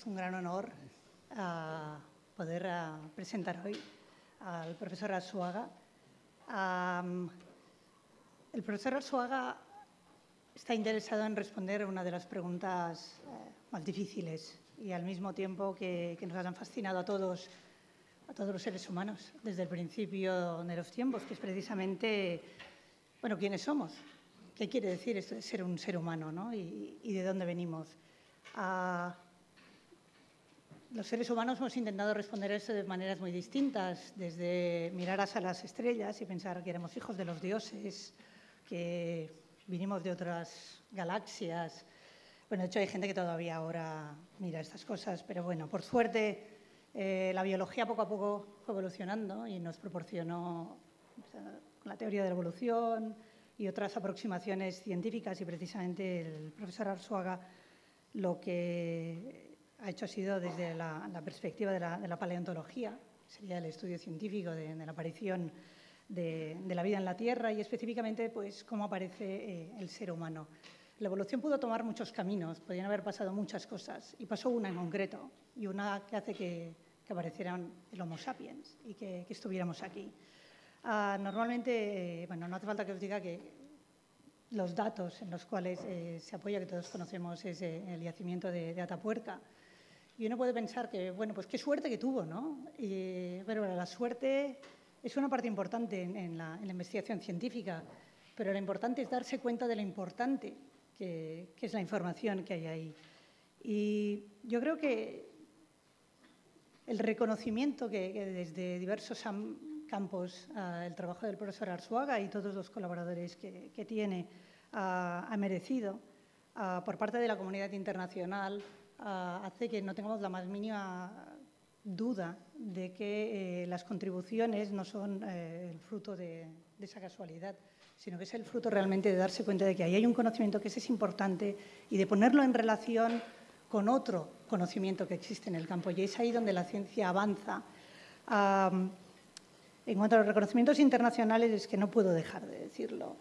Es un gran honor poder presentar hoy al profesor Arzuaga. El profesor Arzuaga está interesado en responder una de las preguntas más difíciles y al mismo tiempo que nos han fascinado a todos los seres humanos desde el principio de los tiempos, que es precisamente, bueno, ¿quiénes somos? ¿Qué quiere decir esto de ser un ser humano, ¿no? Y de dónde venimos? Los seres humanos hemos intentado responder a eso de maneras muy distintas, desde mirar hacia las estrellas y pensar que éramos hijos de los dioses, que vinimos de otras galaxias. Bueno, de hecho hay gente que todavía ahora mira estas cosas, pero bueno, por suerte la biología poco a poco fue evolucionando y nos proporcionó la teoría de la evolución y otras aproximaciones científicas, y precisamente el profesor Arzuaga lo que ha hecho ha sido desde la perspectiva de la paleontología, sería el estudio científico de la aparición de la vida en la Tierra y específicamente pues cómo aparece el ser humano. La evolución pudo tomar muchos caminos, podían haber pasado muchas cosas y pasó una en concreto, y una que hace que aparecieran el Homo sapiens y que estuviéramos aquí. Normalmente, bueno, no hace falta que os diga que los datos en los cuales se apoya, que todos conocemos, es el yacimiento de Atapuerca. Y uno puede pensar que, bueno, pues qué suerte que tuvo, ¿no? Pero la suerte es una parte importante en la investigación científica, pero lo importante es darse cuenta de lo importante que es la información que hay ahí. Y yo creo que el reconocimiento que desde diversos campos el trabajo del profesor Arzuaga y todos los colaboradores que tiene ha merecido por parte de la comunidad internacional hace que no tengamos la más mínima duda de que las contribuciones no son el fruto de esa casualidad, sino que es el fruto realmente de darse cuenta de que ahí hay un conocimiento que es importante y de ponerlo en relación con otro conocimiento que existe en el campo. Y es ahí donde la ciencia avanza. En cuanto a los reconocimientos internacionales, es que no puedo dejar de decirlo.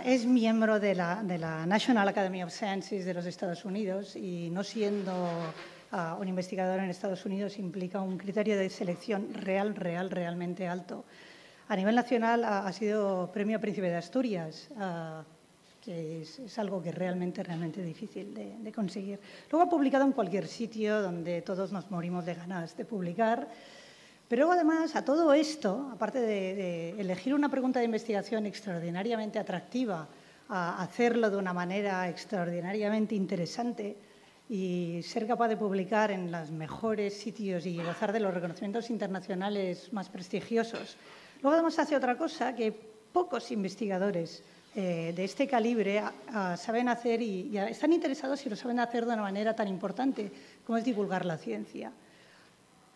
Es miembro de la National Academy of Sciences de los Estados Unidos y no siendo un investigador en Estados Unidos implica un criterio de selección realmente alto. A nivel nacional ha sido Premio Príncipe de Asturias, que es algo que es realmente difícil de conseguir. Luego ha publicado en cualquier sitio donde todos nos morimos de ganas de publicar. Pero luego, además, a todo esto, aparte de elegir una pregunta de investigación extraordinariamente atractiva, a hacerlo de una manera extraordinariamente interesante y ser capaz de publicar en los mejores sitios y gozar de los reconocimientos internacionales más prestigiosos, luego además hace otra cosa que pocos investigadores de este calibre saben hacer y están interesados y lo saben hacer de una manera tan importante como es divulgar la ciencia.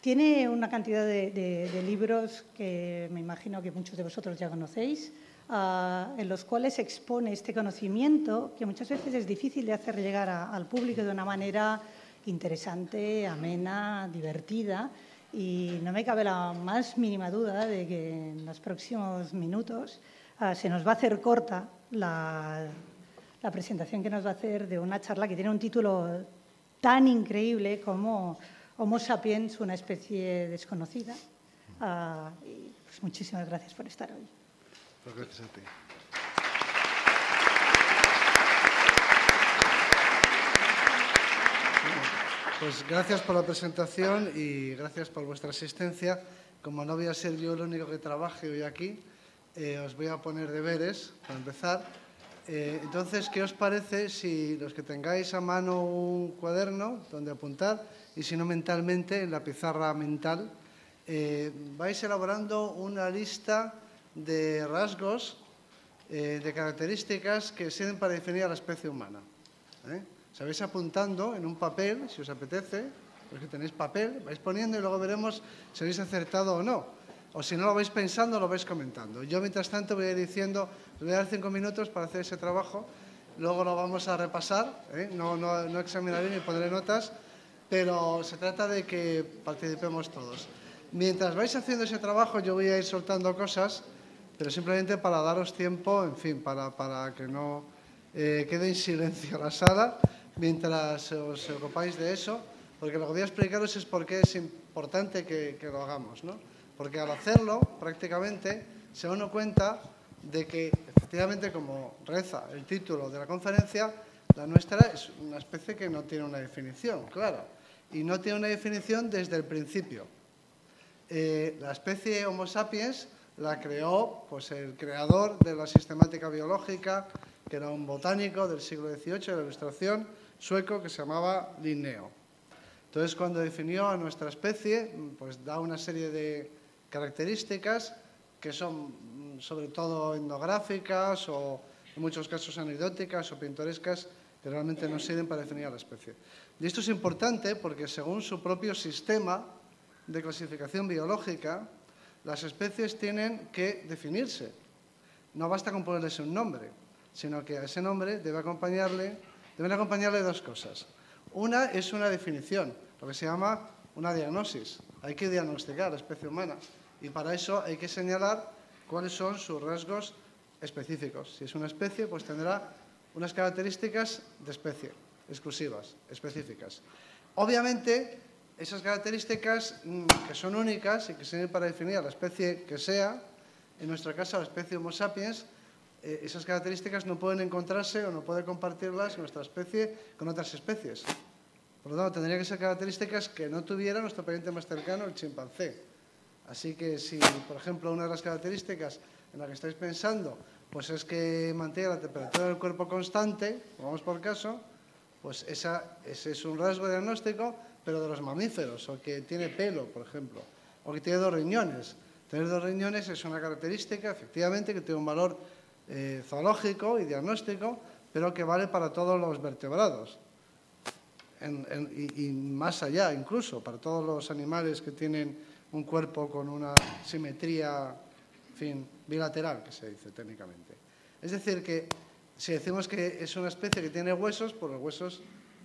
Tiene una cantidad de libros que me imagino que muchos de vosotros ya conocéis, en los cuales expone este conocimiento que muchas veces es difícil de hacer llegar al público de una manera interesante, amena, divertida, y no me cabe la más mínima duda de que en los próximos minutos se nos va a hacer corta la presentación que nos va a hacer de una charla que tiene un título tan increíble como Homo sapiens, una especie desconocida. Y pues muchísimas gracias por estar hoy. Pues gracias a ti. Pues gracias por la presentación y gracias por vuestra asistencia. Como no voy a ser yo el único que trabaje hoy aquí, os voy a poner deberes para empezar. Entonces, ¿qué os parece si los que tengáis a mano un cuaderno donde apuntar y si no mentalmente, en la pizarra mental, vais elaborando una lista de rasgos, de características que sirven para definir a la especie humana? Os vais apuntando en un papel, si os apetece, los que tenéis papel, vais poniendo y luego veremos si habéis acertado o no. O si no lo vais pensando, lo vais comentando. Yo, mientras tanto, voy a ir diciendo, os voy a dar 5 minutos para hacer ese trabajo, luego lo vamos a repasar, no examinaré ni pondré notas, pero se trata de que participemos todos. Mientras vais haciendo ese trabajo, yo voy a ir soltando cosas, pero simplemente para daros tiempo, en fin, para que no quede en silencio la sala, mientras os ocupáis de eso. Porque lo que voy a explicaros es por qué es importante que lo hagamos, ¿no? Porque al hacerlo, prácticamente, se da uno cuenta de que, efectivamente, como reza el título de la conferencia, la nuestra es una especie que no tiene una definición, claro, y no tiene una definición desde el principio. La especie Homo sapiens la creó pues, el creador de la sistemática biológica, que era un botánico del siglo XVIII, de la Ilustración, sueco, que se llamaba Linneo. Entonces, cuando definió a nuestra especie, pues da una serie de características que son sobre todo etnográficas o en muchos casos anecdóticas o pintorescas que realmente no sirven para definir a la especie. Y esto es importante porque según su propio sistema de clasificación biológica, las especies tienen que definirse. No basta con ponerles un nombre, sino que a ese nombre deben acompañarle dos cosas. Una es una definición, lo que se llama una diagnosis. Hay que diagnosticar la especie humana y para eso hay que señalar cuáles son sus rasgos específicos. Si es una especie, pues tendrá unas características de especie, exclusivas, específicas. Obviamente, esas características que son únicas y que sirven para definir a la especie que sea, en nuestro caso la especie Homo sapiens, esas características no pueden encontrarse o no puede compartirlas nuestra especie con otras especies. Por lo tanto, tendría que ser características que no tuviera nuestro pariente más cercano, el chimpancé. Así que si, por ejemplo, una de las características en la que estáis pensando pues es que mantenga la temperatura del cuerpo constante, vamos por caso, pues ese es un rasgo diagnóstico, pero de los mamíferos, o que tiene pelo, por ejemplo, o que tiene 2 riñones. Tener 2 riñones es una característica, efectivamente, que tiene un valor zoológico y diagnóstico, pero que vale para todos los vertebrados. Y más allá, incluso, para todos los animales que tienen un cuerpo con una simetría, en fin, bilateral, que se dice técnicamente. Es decir, que si decimos que es una especie que tiene huesos, pues los huesos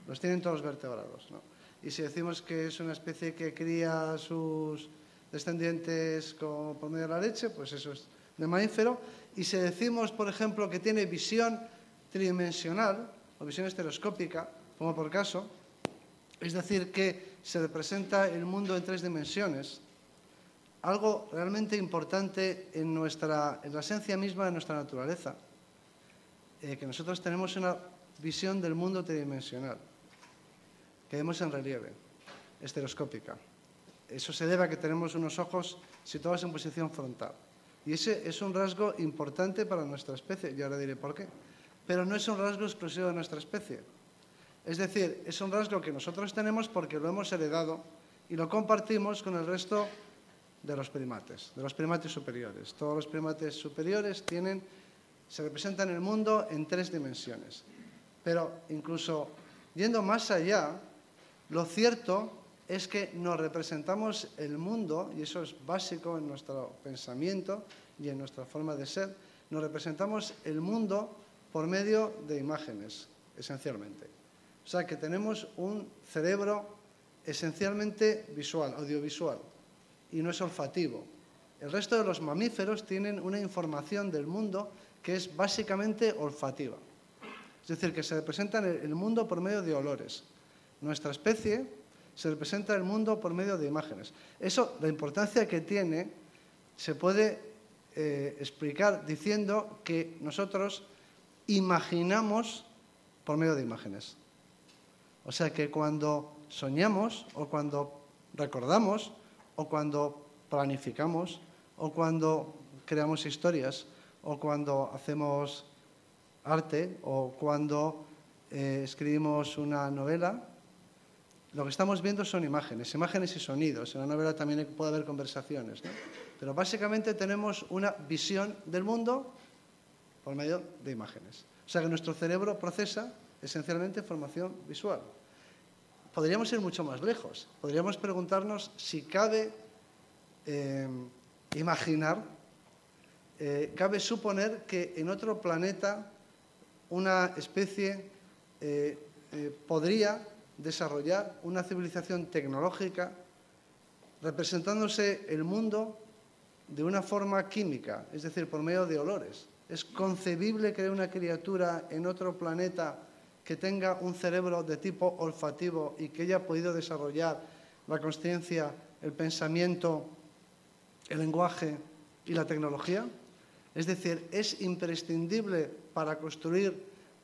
los tienen todos los vertebrados, ¿no? Y si decimos que es una especie que cría a sus descendientes por medio de la leche, pues eso es de mamífero. Y si decimos, por ejemplo, que tiene visión tridimensional o visión estereoscópica, como por caso, es decir, que se representa el mundo en 3 dimensiones, algo realmente importante en la esencia misma de nuestra naturaleza, que nosotros tenemos una visión del mundo tridimensional, que vemos en relieve, estereoscópica. Eso se debe a que tenemos unos ojos situados en posición frontal. Y ese es un rasgo importante para nuestra especie, y ahora diré por qué. Pero no es un rasgo exclusivo de nuestra especie. Es decir, es un rasgo que nosotros tenemos porque lo hemos heredado y lo compartimos con el resto de los primates superiores. Todos los primates superiores se representan el mundo en 3 dimensiones. Pero incluso yendo más allá, lo cierto es que nos representamos el mundo, y eso es básico en nuestro pensamiento y en nuestra forma de ser, nos representamos el mundo por medio de imágenes, esencialmente. O sea, que tenemos un cerebro esencialmente visual, audiovisual, y no es olfativo. El resto de los mamíferos tienen una información del mundo que es básicamente olfativa. Es decir, que se representa el mundo por medio de olores. Nuestra especie se representa el mundo por medio de imágenes. Eso, la importancia que tiene, se puede explicar diciendo que nosotros imaginamos por medio de imágenes. O sea que cuando soñamos, o cuando recordamos, o cuando planificamos, o cuando creamos historias, o cuando hacemos arte, o cuando escribimos una novela, lo que estamos viendo son imágenes y sonidos. En la novela también puede haber conversaciones, ¿no? Pero básicamente tenemos una visión del mundo por medio de imágenes. O sea que nuestro cerebro procesa esencialmente información visual. Podríamos ir mucho más lejos. Podríamos preguntarnos si cabe imaginar, cabe suponer que en otro planeta una especie podría desarrollar una civilización tecnológica representándose el mundo de una forma química, es decir, por medio de olores. ¿Es concebible que haya una criatura en otro planeta que tenga un cerebro de tipo olfativo y que haya podido desarrollar la consciencia, el pensamiento, el lenguaje y la tecnología? Es decir, es imprescindible para tener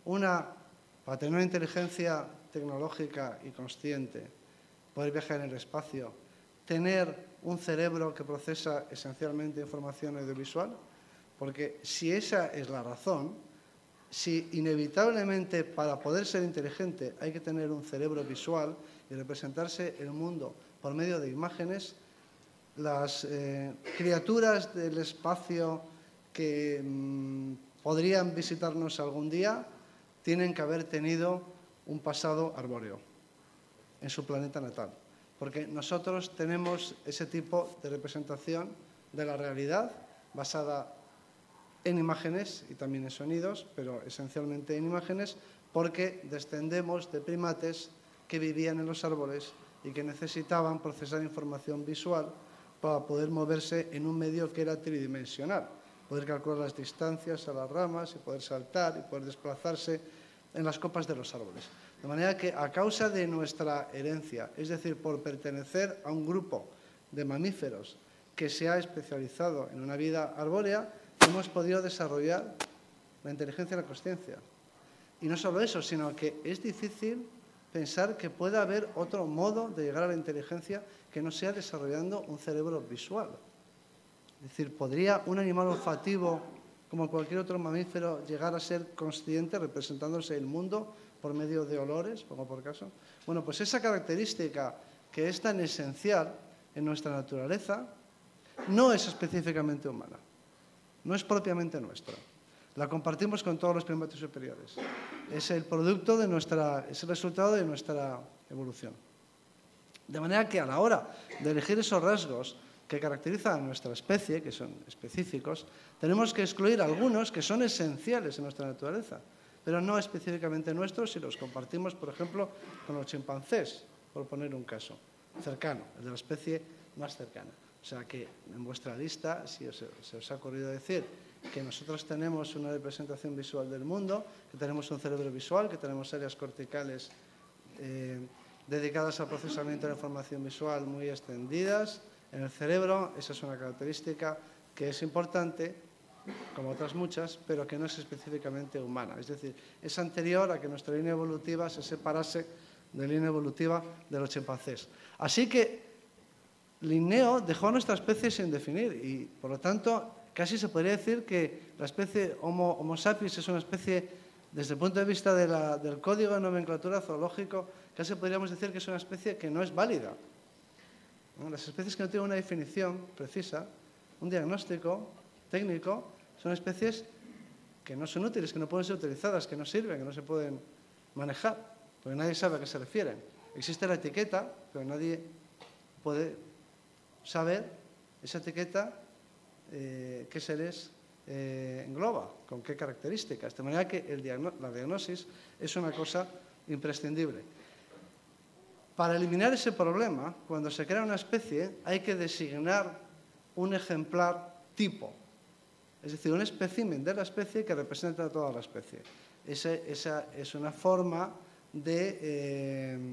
una inteligencia tecnológica y consciente, poder viajar en el espacio, tener un cerebro que procesa esencialmente información audiovisual, porque si esa es la razón, si inevitablemente para poder ser inteligente hay que tener un cerebro visual y representarse el mundo por medio de imágenes, las criaturas del espacio que podrían visitarnos algún día tienen que haber tenido un pasado arbóreo en su planeta natal, porque nosotros tenemos ese tipo de representación de la realidad basada en imágenes y también en sonidos, pero esencialmente en imágenes, porque descendemos de primates que vivían en los árboles y que necesitaban procesar información visual para poder moverse en un medio que era tridimensional, poder calcular las distancias a las ramas y poder saltar y poder desplazarse en las copas de los árboles. De manera que a causa de nuestra herencia, es decir, por pertenecer a un grupo de mamíferos que se ha especializado en una vida arbórea, hemos podido desarrollar la inteligencia y la consciencia. Y no solo eso, sino que es difícil pensar que pueda haber otro modo de llegar a la inteligencia que no sea desarrollando un cerebro visual. Es decir, ¿podría un animal olfativo, como cualquier otro mamífero, llegar a ser consciente representándose el mundo por medio de olores, como por caso? Bueno, pues esa característica que es tan esencial en nuestra naturaleza no es específicamente humana, no es propiamente nuestra. La compartimos con todos los primates superiores. Es el producto de es el resultado de nuestra evolución. De manera que a la hora de elegir esos rasgos que caracterizan a nuestra especie, que son específicos, tenemos que excluir algunos que son esenciales en nuestra naturaleza, pero no específicamente nuestros si los compartimos, por ejemplo, con los chimpancés, por poner un caso cercano, el de la especie más cercana. O sea que en vuestra lista, si se os ha ocurrido decir que nosotros tenemos una representación visual del mundo, que tenemos un cerebro visual, que tenemos áreas corticales dedicadas al procesamiento de la información visual muy extendidas en el cerebro, esa es una característica que es importante, como otras muchas, pero que no es específicamente humana. Es decir, es anterior a que nuestra línea evolutiva se separase de la línea evolutiva de los chimpancés. Así que Linneo dejó a nuestra especie sin definir y, por lo tanto, casi se podría decir que la especie Homo sapiens es una especie, desde el punto de vista del código de nomenclatura zoológico, casi podríamos decir que es una especie que no es válida. ¿No? Las especies que no tienen una definición precisa, un diagnóstico técnico, son especies que no son útiles, que no pueden ser utilizadas, que no sirven, que no se pueden manejar, porque nadie sabe a qué se refieren. Existe la etiqueta, pero nadie puede saber esa etiqueta qué seres engloba, con qué características. De manera que la diagnosis es una cosa imprescindible. Para eliminar ese problema, cuando se crea una especie, hay que designar un ejemplar tipo, es decir, un espécimen de la especie que representa a toda la especie. Esa es una forma de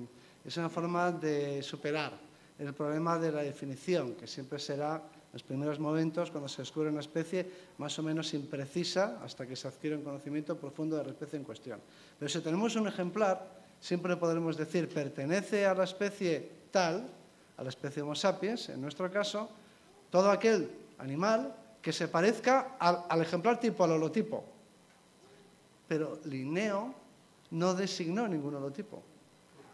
superar el problema de la definición, que siempre será en los primeros momentos, cuando se descubre una especie, más o menos imprecisa, hasta que se adquiere un conocimiento profundo de la especie en cuestión. Pero si tenemos un ejemplar, siempre podremos decir, pertenece a la especie tal, a la especie Homo sapiens, en nuestro caso, todo aquel animal que se parezca al ejemplar tipo, al holotipo. Pero Linneo no designó ningún holotipo.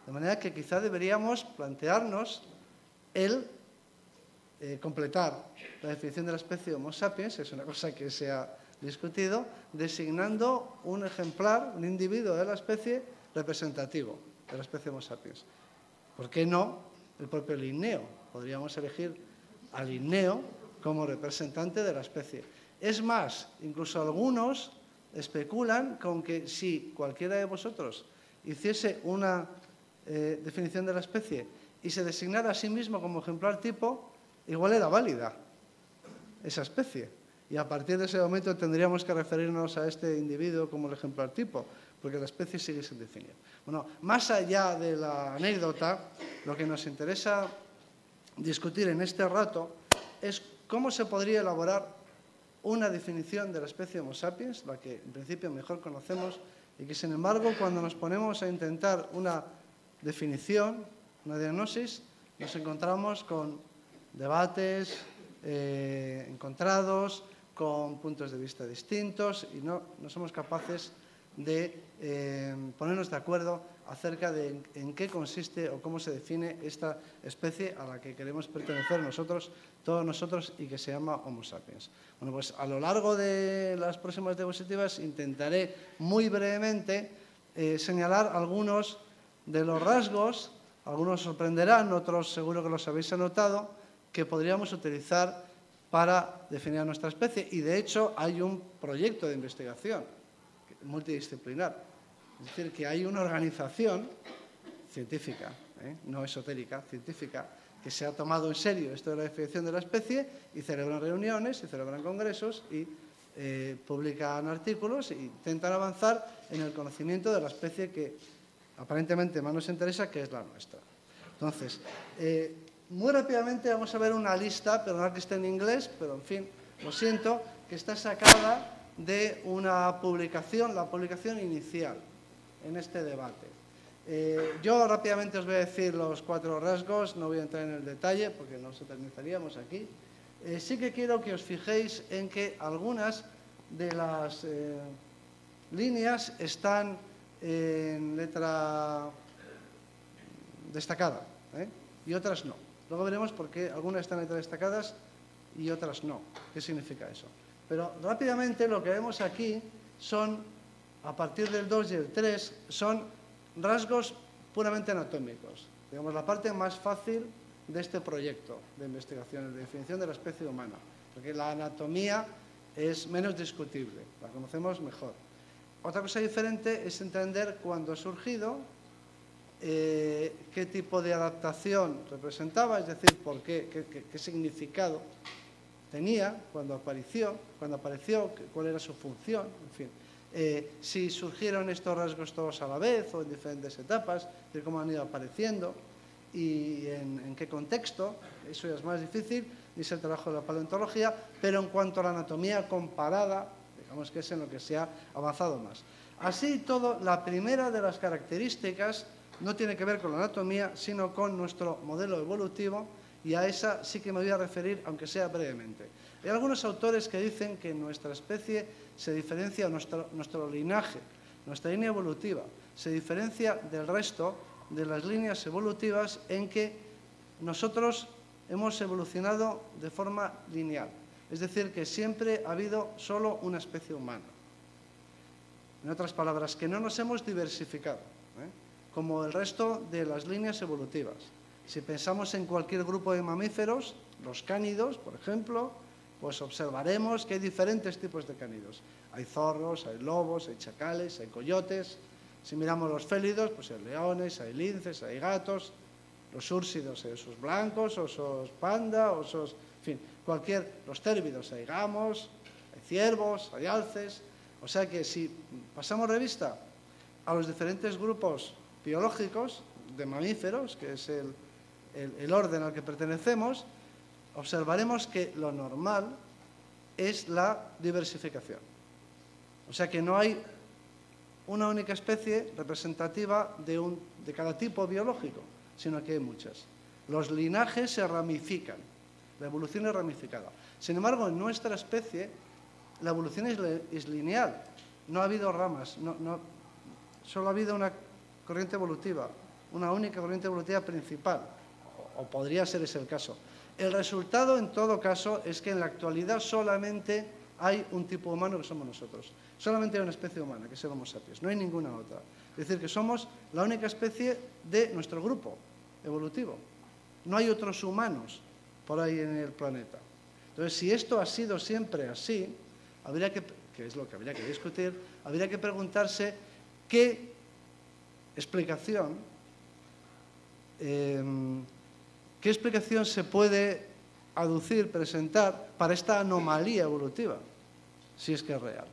De manera que quizá deberíamos plantearnos el completar la definición de la especie Homo sapiens, es una cosa que se ha discutido, designando un ejemplar, un individuo de la especie representativo de la especie Homo sapiens. ¿Por qué no el propio Linneo? Podríamos elegir a Linneo como representante de la especie. Es más, incluso algunos especulan con que si cualquiera de vosotros hiciese una definición de la especie y se designara a sí mismo como ejemplar tipo, igual era válida esa especie. Y a partir de ese momento tendríamos que referirnos a este individuo como el ejemplar tipo, porque la especie sigue sin definir. Bueno, más allá de la anécdota, lo que nos interesa discutir en este rato es cómo se podría elaborar una definición de la especie Homo sapiens, la que en principio mejor conocemos, y que sin embargo cuando nos ponemos a intentar una definición, una diagnosis, nos encontramos con debates encontrados, con puntos de vista distintos y no somos capaces de ponernos de acuerdo acerca de en qué consiste o cómo se define esta especie a la que queremos pertenecer nosotros, todos nosotros, y que se llama Homo sapiens. Bueno, pues a lo largo de las próximas diapositivas intentaré muy brevemente señalar algunos de los rasgos, algunos sorprenderán, otros seguro que los habéis anotado, que podríamos utilizar para definir a nuestra especie. Y de hecho hay un proyecto de investigación multidisciplinar. Es decir, que hay una organización científica, no esotérica, científica, que se ha tomado en serio esto de la definición de la especie y celebran reuniones, y celebran congresos y publican artículos e intentan avanzar en el conocimiento de la especie que aparentemente más nos interesa, que es la nuestra. Entonces, muy rápidamente vamos a ver una lista, perdonad que esté en inglés, pero en fin, lo siento, que está sacada de una publicación, la publicación inicial en este debate. Yo rápidamente os voy a decir los 4 rasgos, no voy a entrar en el detalle porque nos eternizaríamos aquí. Sí que quiero que os fijéis en que algunas de las líneas están en letra destacada, y otras no. Luego veremos por qué algunas están en letra destacadas y otras no. ¿Qué significa eso? Pero rápidamente lo que vemos aquí son, a partir del 2 y el 3, son rasgos puramente anatómicos. Digamos, la parte más fácil de este proyecto de investigación, de definición de la especie humana. Porque la anatomía es menos discutible, la conocemos mejor. Otra cosa diferente es entender cuándo ha surgido, qué tipo de adaptación representaba, es decir, por qué significado tenía cuando apareció, cuál era su función, en fin. Si surgieron estos rasgos todos a la vez o en diferentes etapas, de cómo han ido apareciendo y en qué contexto, eso ya es más difícil, y es el trabajo de la paleontología, pero en cuanto a la anatomía comparada, digamos que es en lo que se ha avanzado más. Así y todo, la primera de las características no tiene que ver con la anatomía, sino con nuestro modelo evolutivo, y a esa sí que me voy a referir, aunque sea brevemente. Hay algunos autores que dicen que nuestra especie se diferencia, nuestro linaje, nuestra línea evolutiva, se diferencia del resto de las líneas evolutivas en que nosotros hemos evolucionado de forma lineal. Es decir, que siempre ha habido solo una especie humana. En otras palabras, que no nos hemos diversificado, como el resto de las líneas evolutivas. Si pensamos en cualquier grupo de mamíferos, los cánidos, por ejemplo, pues observaremos que hay diferentes tipos de cánidos. Hay zorros, hay lobos, hay chacales, hay coyotes. Si miramos los félidos, pues hay leones, hay linces, hay gatos. Los úrsidos, hay osos blancos, osos panda, osos, en fin, los térmidos, hay gamos, hay ciervos, hay alces. O sea que si pasamos revista a los diferentes grupos biológicos de mamíferos, que es el orden al que pertenecemos, observaremos que lo normal es la diversificación. O sea que no hay una única especie representativa de cada tipo biológico, sino que hay muchas. Los linajes se ramifican, la evolución es ramificada. Sin embargo, en nuestra especie, la evolución es lineal, no ha habido ramas, solo ha habido una corriente evolutiva, una única corriente evolutiva principal, o podría ser ese el caso. El resultado, en todo caso, es que en la actualidad solamente hay un tipo humano que somos nosotros. Solamente hay una especie humana, que es el Homo sapiens, no hay ninguna otra. Es decir, que somos la única especie de nuestro grupo evolutivo. No hay otros humanos por ahí en el planeta. Entonces, si esto ha sido siempre así, que es lo que habría que discutir, habría que preguntarse qué explicación se puede aducir, presentar para esta anomalía evolutiva, si es que es real.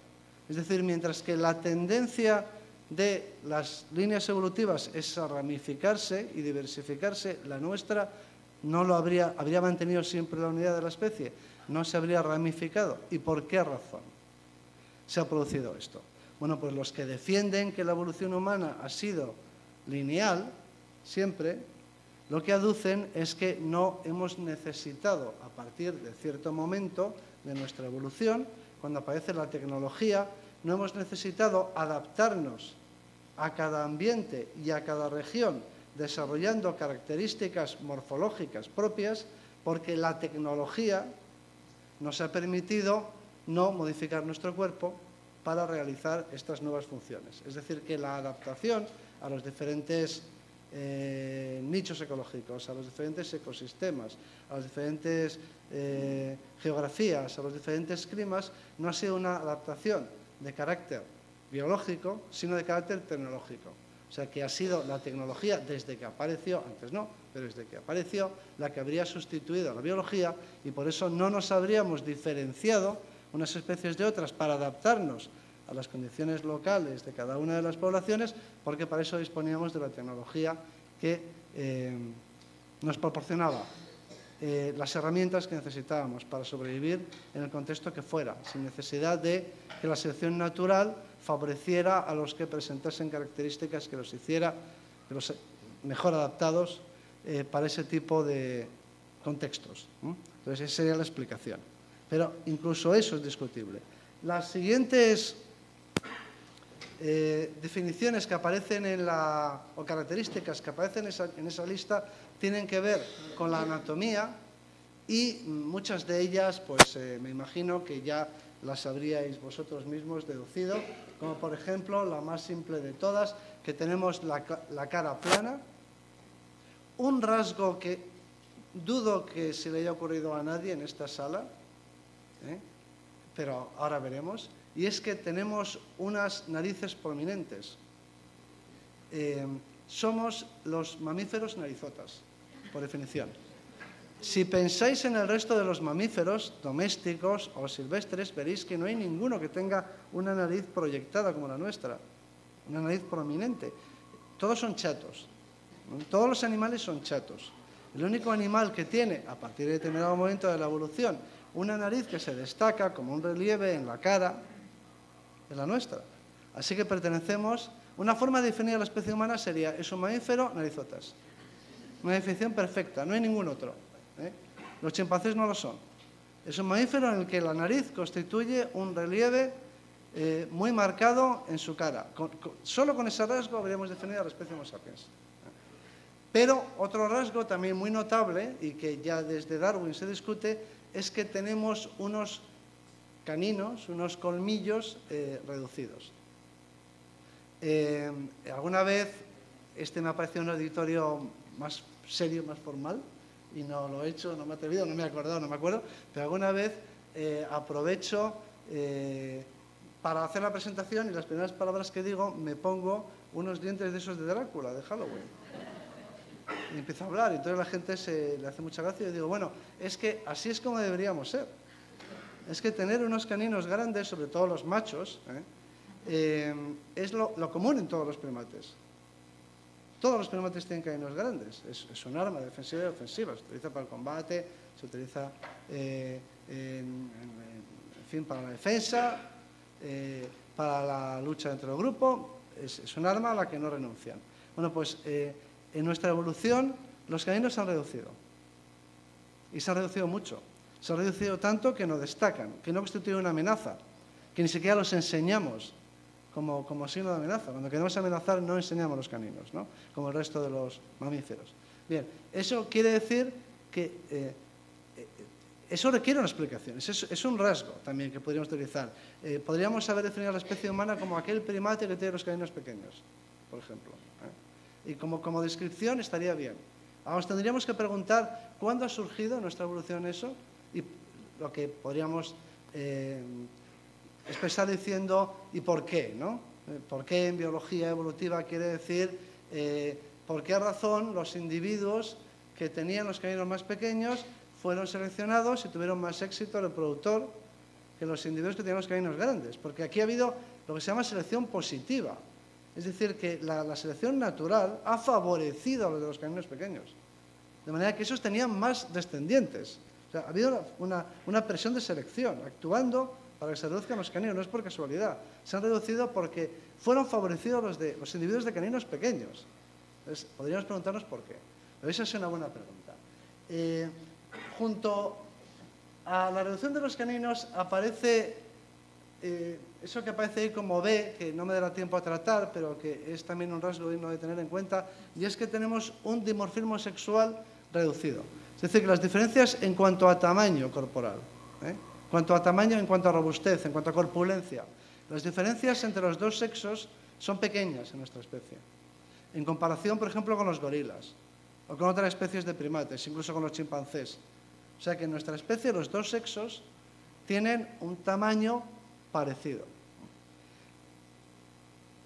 Es decir, mientras que la tendencia de las líneas evolutivas es a ramificarse y diversificarse, la nuestra no lo habría mantenido siempre la unidad de la especie, no se habría ramificado. ¿Y por qué razón se ha producido esto? Bueno, pues los que defienden que la evolución humana ha sido lineal, siempre, lo que aducen es que no hemos necesitado, a partir de cierto momento de nuestra evolución, cuando aparece la tecnología, no hemos necesitado adaptarnos a cada ambiente y a cada región, desarrollando características morfológicas propias, porque la tecnología nos ha permitido no modificar nuestro cuerpo para realizar estas nuevas funciones. Es decir, que la adaptación a los diferentes nichos ecológicos, a los diferentes ecosistemas, a las diferentes geografías, a los diferentes climas, no ha sido una adaptación de carácter biológico, sino de carácter tecnológico. O sea, que ha sido la tecnología, desde que apareció, antes no, pero desde que apareció, la que habría sustituido a la biología, y por eso no nos habríamos diferenciado unas especies de otras para adaptarnos a las condiciones locales de cada una de las poblaciones, porque para eso disponíamos de la tecnología que nos proporcionaba las herramientas que necesitábamos para sobrevivir en el contexto que fuera, sin necesidad de que la selección natural favoreciera a los que presentasen características que los hiciera mejor adaptados para ese tipo de contextos. Entonces, esa sería la explicación. Pero incluso eso es discutible. Las siguientes definiciones que aparecen o características que aparecen en esa lista tienen que ver con la anatomía y muchas de ellas, pues me imagino que ya las habríais vosotros mismos deducido, como por ejemplo la más simple de todas, que tenemos la cara plana, un rasgo que dudo que se le haya ocurrido a nadie en esta sala, pero ahora veremos, y es que tenemos unas narices prominentes. Somos los mamíferos narizotas, por definición. Si pensáis en el resto de los mamíferos domésticos o silvestres, veréis que no hay ninguno que tenga una nariz proyectada como la nuestra, una nariz prominente. Todos son chatos. Todos los animales son chatos. El único animal que tiene, a partir de determinado momento de la evolución, una nariz que se destaca como un relieve en la cara, es la nuestra. Así que pertenecemos... Una forma de definir a la especie humana sería, es un mamífero, narizotas. Una definición perfecta, no hay ningún otro. Los chimpancés no lo son. Es un mamífero en el que la nariz constituye un relieve muy marcado en su cara. Solo con ese rasgo habríamos definido a la especie Homo sapiens. Pero otro rasgo también muy notable, y que ya desde Darwin se discute, es que tenemos unos caninos, unos colmillos reducidos. Alguna vez, me ha parecido un auditorio más serio, más formal, y no lo he hecho, no me he atrevido, no me he acordado, no me acuerdo, pero alguna vez aprovecho para hacer la presentación, y las primeras palabras que digo, me pongo unos dientes de esos de Drácula, de Halloween. Y empiezo a hablar, y entonces la gente le hace mucha gracia, y yo digo, bueno, es que así es como deberíamos ser. Es que tener unos caninos grandes, sobre todo los machos, es lo común en todos los primates. Todos los primates tienen caninos grandes. Es un arma defensiva y ofensiva. Se utiliza para el combate, se utiliza en fin, para la defensa, para la lucha dentro del grupo. Es un arma a la que no renuncian. Bueno, pues en nuestra evolución los caninos se han reducido. Y se han reducido mucho. Se han reducido tanto que no destacan, que no constituyen una amenaza, que ni siquiera los enseñamos como signo de amenaza. Cuando queremos amenazar no enseñamos los caninos, ¿no? Como el resto de los mamíferos. Bien, eso quiere decir que eso requiere una explicación. Es un rasgo también que podríamos utilizar. Podríamos haber definido a la especie humana como aquel primate que tiene los caninos pequeños, por ejemplo. Y como descripción estaría bien. Ahora tendríamos que preguntar cuándo ha surgido en nuestra evolución eso, y lo que podríamos expresar diciendo ¿y por qué? ¿No? ¿Por qué en biología evolutiva quiere decir por qué razón los individuos que tenían los caninos más pequeños fueron seleccionados y tuvieron más éxito reproductor que los individuos que tenían los caninos grandes, porque aquí ha habido lo que se llama selección positiva, es decir, que la selección natural ha favorecido a los de los caninos pequeños, de manera que esos tenían más descendientes. O sea, ha habido una presión de selección, actuando para que se reduzcan los caninos, no es por casualidad, se han reducido porque fueron favorecidos los individuos de caninos pequeños. Entonces, podríamos preguntarnos por qué. Pero esa es una buena pregunta. Junto a la reducción de los caninos aparece eso que aparece ahí como B, que no me dará tiempo a tratar, pero que es también un rasgo digno de tener en cuenta, y es que tenemos un dimorfismo sexual reducido. Es decir, que las diferencias en cuanto a tamaño corporal, en cuanto a tamaño, en cuanto a robustez, en cuanto a corpulencia, las diferencias entre los dos sexos son pequeñas en nuestra especie, en comparación, por ejemplo, con los gorilas, o con otras especies de primates, incluso con los chimpancés. O sea que en nuestra especie los dos sexos tienen un tamaño parecido.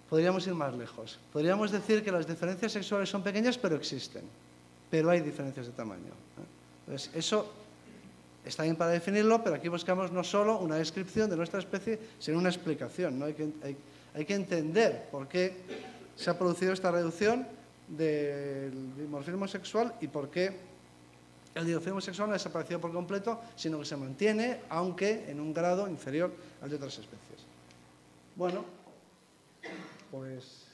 Podríamos ir más lejos. Podríamos decir que las diferencias sexuales son pequeñas, pero existen. Pero hay diferencias de tamaño. Entonces, eso está bien para definirlo, pero aquí buscamos no solo una descripción de nuestra especie, sino una explicación, ¿no? Hay que entender por qué se ha producido esta reducción del dimorfismo sexual y por qué el dimorfismo sexual no ha desaparecido por completo, sino que se mantiene, aunque en un grado inferior al de otras especies. Bueno, pues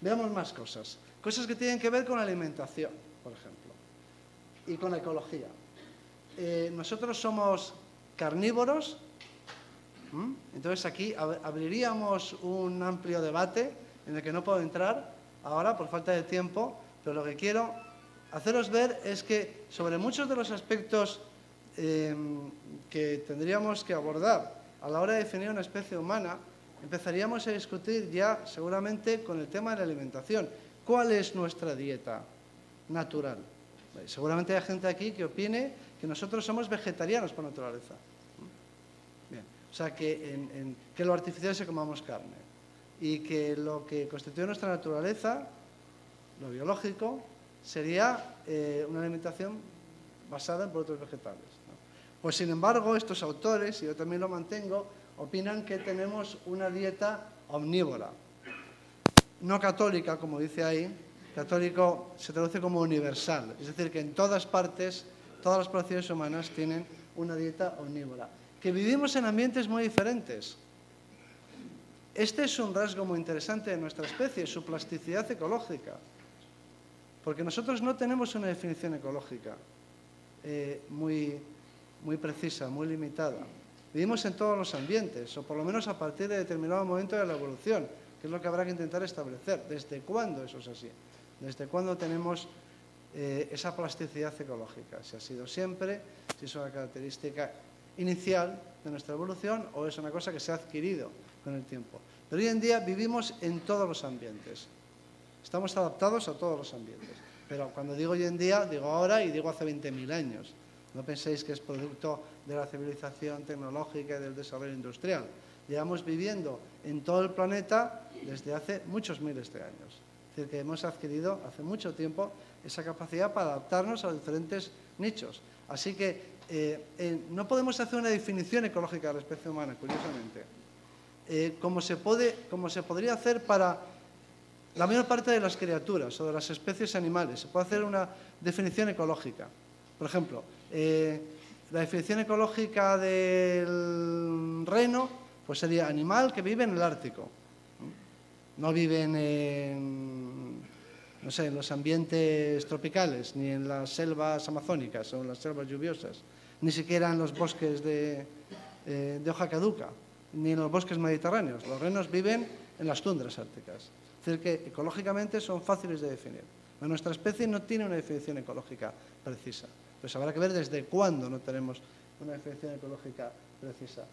veamos más cosas. Cosas que tienen que ver con la alimentación, por ejemplo, y con la ecología. Nosotros somos carnívoros, entonces aquí abriríamos un amplio debate en el que no puedo entrar ahora por falta de tiempo, pero lo que quiero haceros ver es que sobre muchos de los aspectos que tendríamos que abordar a la hora de definir una especie humana, empezaríamos a discutir ya seguramente con el tema de la alimentación. ¿Cuál es nuestra dieta natural? Seguramente hay gente aquí que opine que nosotros somos vegetarianos por naturaleza. Bien, o sea, que lo artificial es que comamos carne y que lo que constituye nuestra naturaleza, lo biológico, sería una alimentación basada en productos vegetales, ¿no? Pues sin embargo, estos autores, y yo también lo mantengo, opinan que tenemos una dieta omnívora, no católica, como dice ahí. Católico se traduce como universal, es decir, que en todas partes, todas las poblaciones humanas tienen una dieta omnívora, que vivimos en ambientes muy diferentes. Este es un rasgo muy interesante de nuestra especie, su plasticidad ecológica, porque nosotros no tenemos una definición ecológica muy precisa, muy limitada. Vivimos en todos los ambientes, o por lo menos a partir de determinado momento de la evolución, que es lo que habrá que intentar establecer. ¿Desde cuándo eso es así? ¿Desde cuándo tenemos esa plasticidad ecológica? Si ha sido siempre, si es una característica inicial de nuestra evolución o es una cosa que se ha adquirido con el tiempo. Pero hoy en día vivimos en todos los ambientes. Estamos adaptados a todos los ambientes. Pero cuando digo hoy en día, digo ahora y digo hace 20.000 años. No penséis que es producto de la civilización tecnológica y del desarrollo industrial. Llevamos viviendo en todo el planeta desde hace muchos miles de años. Es decir, que hemos adquirido hace mucho tiempo esa capacidad para adaptarnos a los diferentes nichos. Así que no podemos hacer una definición ecológica de la especie humana, curiosamente, como se podría hacer para la mayor parte de las criaturas o de las especies animales. Se puede hacer una definición ecológica. Por ejemplo, la definición ecológica del reno pues sería animal que vive en el Ártico. No viven en los ambientes tropicales, ni en las selvas amazónicas o en las selvas lluviosas, ni siquiera en los bosques de hoja caduca, ni en los bosques mediterráneos. Los renos viven en las tundras árticas. Es decir, que ecológicamente son fáciles de definir. Pero nuestra especie no tiene una definición ecológica precisa. Pues habrá que ver desde cuándo no tenemos una definición ecológica precisa.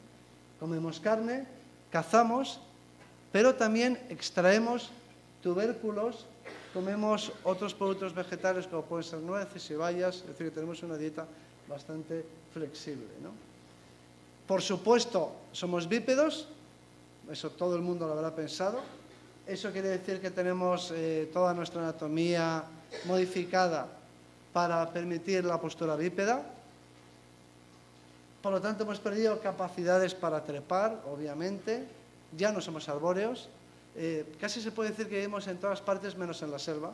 Comemos carne, cazamos, pero también extraemos tubérculos, comemos otros productos vegetales como pueden ser nueces y bayas, es decir, que tenemos una dieta bastante flexible, ¿no? Por supuesto, somos bípedos, eso todo el mundo lo habrá pensado. Eso quiere decir que tenemos toda nuestra anatomía modificada para permitir la postura bípeda. Por lo tanto, hemos perdido capacidades para trepar, obviamente. Ya no somos arbóreos. Casi se puede decir que vivimos en todas partes menos en la selva,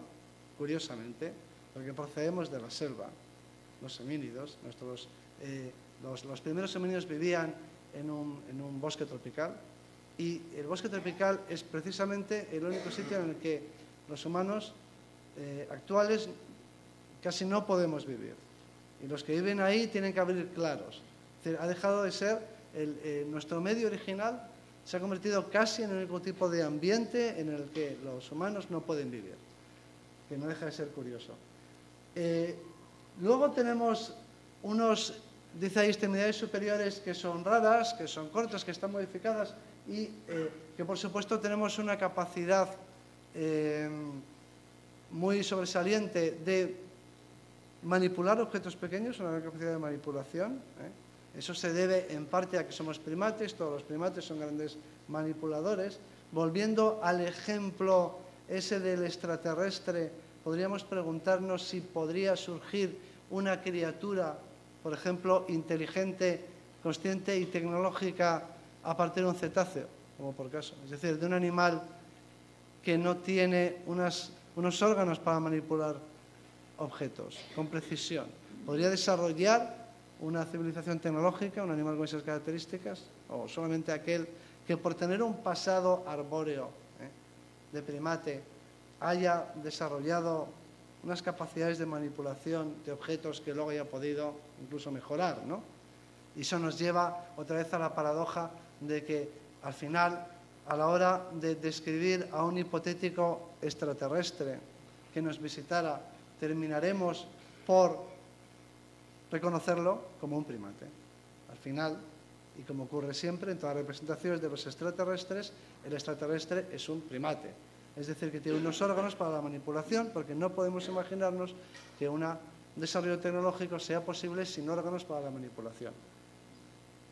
curiosamente, porque procedemos de la selva. Los homínidos, los primeros homínidos vivían en un bosque tropical, y el bosque tropical es precisamente el único sitio en el que los humanos actuales casi no podemos vivir. Y los que viven ahí tienen que abrir claros. Es decir, ha dejado de ser nuestro medio original, se ha convertido casi en el único tipo de ambiente en el que los humanos no pueden vivir, que no deja de ser curioso. Luego tenemos unos, dice ahí, extremidades superiores que son raras, que son cortas, que están modificadas y que por supuesto tenemos una capacidad muy sobresaliente de manipular objetos pequeños, una capacidad de manipulación. Eso se debe en parte a que somos primates, todos los primates son grandes manipuladores. Volviendo al ejemplo ese del extraterrestre, podríamos preguntarnos si podría surgir una criatura, por ejemplo, inteligente, consciente y tecnológica a partir de un cetáceo, como por caso. Es decir, de un animal que no tiene unos órganos para manipular objetos con precisión. ¿Podría desarrollar una civilización tecnológica, un animal con esas características? ¿O solamente aquel que por tener un pasado arbóreo de primate haya desarrollado unas capacidades de manipulación de objetos que luego haya podido incluso mejorar, ¿no? Y eso nos lleva otra vez a la paradoja de que al final, a la hora de describir a un hipotético extraterrestre que nos visitara, terminaremos por reconocerlo como un primate. Al final, y como ocurre siempre en todas las representaciones de los extraterrestres, el extraterrestre es un primate. Es decir, que tiene unos órganos para la manipulación, porque no podemos imaginarnos que un desarrollo tecnológico sea posible sin órganos para la manipulación.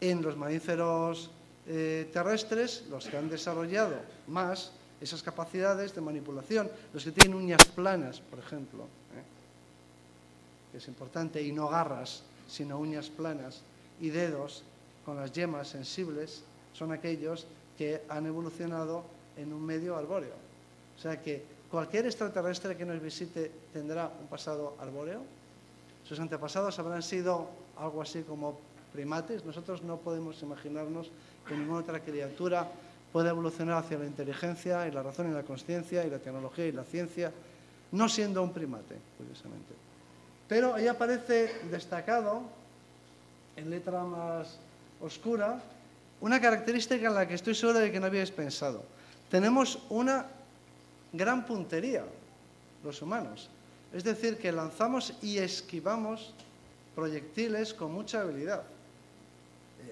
En los mamíferos terrestres, los que han desarrollado más esas capacidades de manipulación, los que tienen uñas planas, por ejemplo, que es importante, y no garras, sino uñas planas, y dedos con las yemas sensibles, son aquellos que han evolucionado en un medio arbóreo. O sea que cualquier extraterrestre que nos visite tendrá un pasado arbóreo. Sus antepasados habrán sido algo así como primates. Nosotros no podemos imaginarnos que ninguna otra criatura pueda evolucionar hacia la inteligencia y la razón y la consciencia y la tecnología y la ciencia, no siendo un primate, curiosamente. Pero ahí aparece destacado, en letra más oscura, una característica en la que estoy seguro de que no habíais pensado. Tenemos una gran puntería, los humanos. Es decir, que lanzamos y esquivamos proyectiles con mucha habilidad.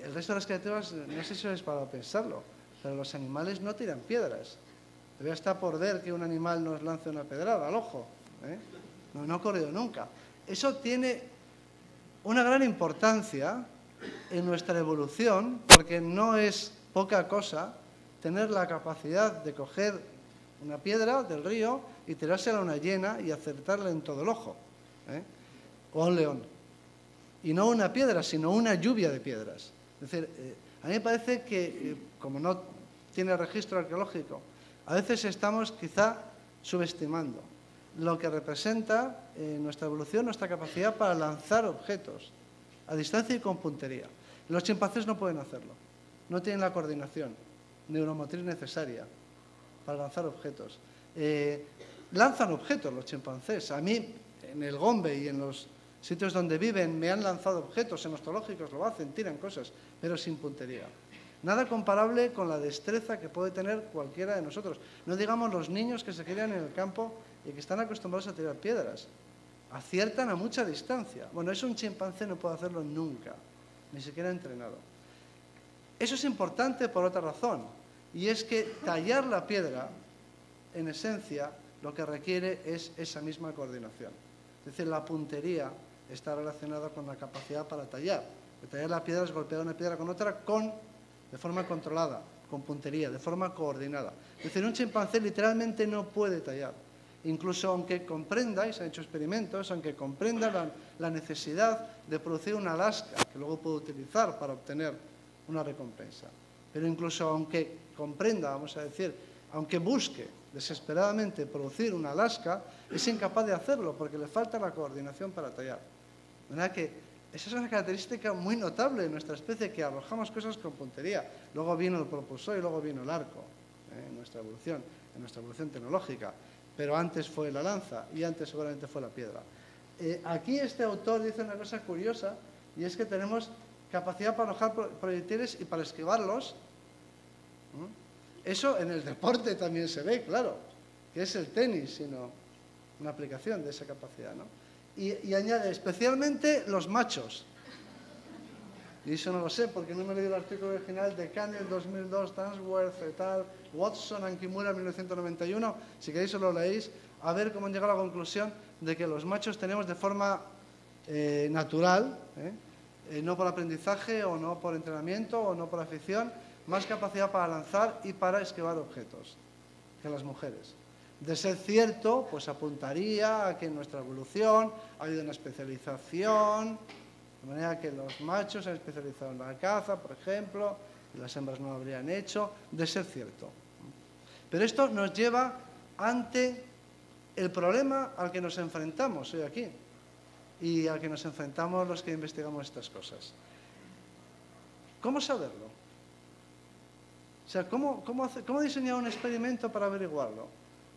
El resto de las criaturas, no sé si os para pensarlo, pero los animales no tiran piedras. Todavía está por ver que un animal nos lance una pedrada al ojo. No ha ocurrido nunca. Eso tiene una gran importancia en nuestra evolución, porque no es poca cosa tener la capacidad de coger una piedra del río y tirársela a una hiena y acertarla en todo el ojo, o a un león. Y no una piedra, sino una lluvia de piedras. Es decir, a mí me parece que, como no tiene registro arqueológico, a veces estamos quizá subestimando lo que representa nuestra evolución, nuestra capacidad para lanzar objetos a distancia y con puntería. Los chimpancés no pueden hacerlo, no tienen la coordinación neuromotriz necesaria para lanzar objetos. Lanzan objetos los chimpancés. A mí, en el Gombe y en los sitios donde viven, me han lanzado objetos, en los zoológicos lo hacen, tiran cosas, pero sin puntería. Nada comparable con la destreza que puede tener cualquiera de nosotros. No digamos los niños que se crían en el campo y que están acostumbrados a tirar piedras. Aciertan a mucha distancia. Bueno, eso un chimpancé no puede hacerlo nunca, ni siquiera entrenado. Eso es importante por otra razón, y es que tallar la piedra, en esencia, lo que requiere es esa misma coordinación. Es decir, la puntería está relacionada con la capacidad para tallar. Tallar la piedra es golpear una piedra con otra de forma controlada, con puntería, de forma coordinada. Es decir, un chimpancé literalmente no puede tallar. Incluso aunque comprenda, y se han hecho experimentos, aunque comprenda la necesidad de producir una lasca que luego puede utilizar para obtener una recompensa. Pero incluso aunque comprenda, vamos a decir, aunque busque desesperadamente producir una lasca, es incapaz de hacerlo porque le falta la coordinación para tallar. De manera que esa es una característica muy notable de nuestra especie, que arrojamos cosas con puntería. Luego vino el propulsor y luego vino el arco en nuestra evolución tecnológica. Pero antes fue la lanza y antes seguramente fue la piedra. Aquí este autor dice una cosa curiosa, y es que tenemos capacidad para arrojar proyectiles y para esquivarlos. Eso en el deporte también se ve, claro, que es el tenis, sino una aplicación de esa capacidad, ¿no? Y añade, especialmente los machos. Y eso no lo sé, porque no me he leído el artículo original de Cannell 2002, Tansworth, et al, Watson, and Kimura 1991. Si queréis, os lo leéis, a ver cómo han llegado a la conclusión de que los machos tenemos de forma natural, no por aprendizaje o no por entrenamiento o no por afición, más capacidad para lanzar y para esquivar objetos que las mujeres. De ser cierto, pues apuntaría a que en nuestra evolución ha habido una especialización, de manera que los machos se han especializado en la caza, por ejemplo, y las hembras no lo habrían hecho, de ser cierto. Pero esto nos lleva ante el problema al que nos enfrentamos hoy aquí y al que nos enfrentamos los que investigamos estas cosas. ¿Cómo saberlo? O sea, ¿cómo diseñar un experimento para averiguarlo?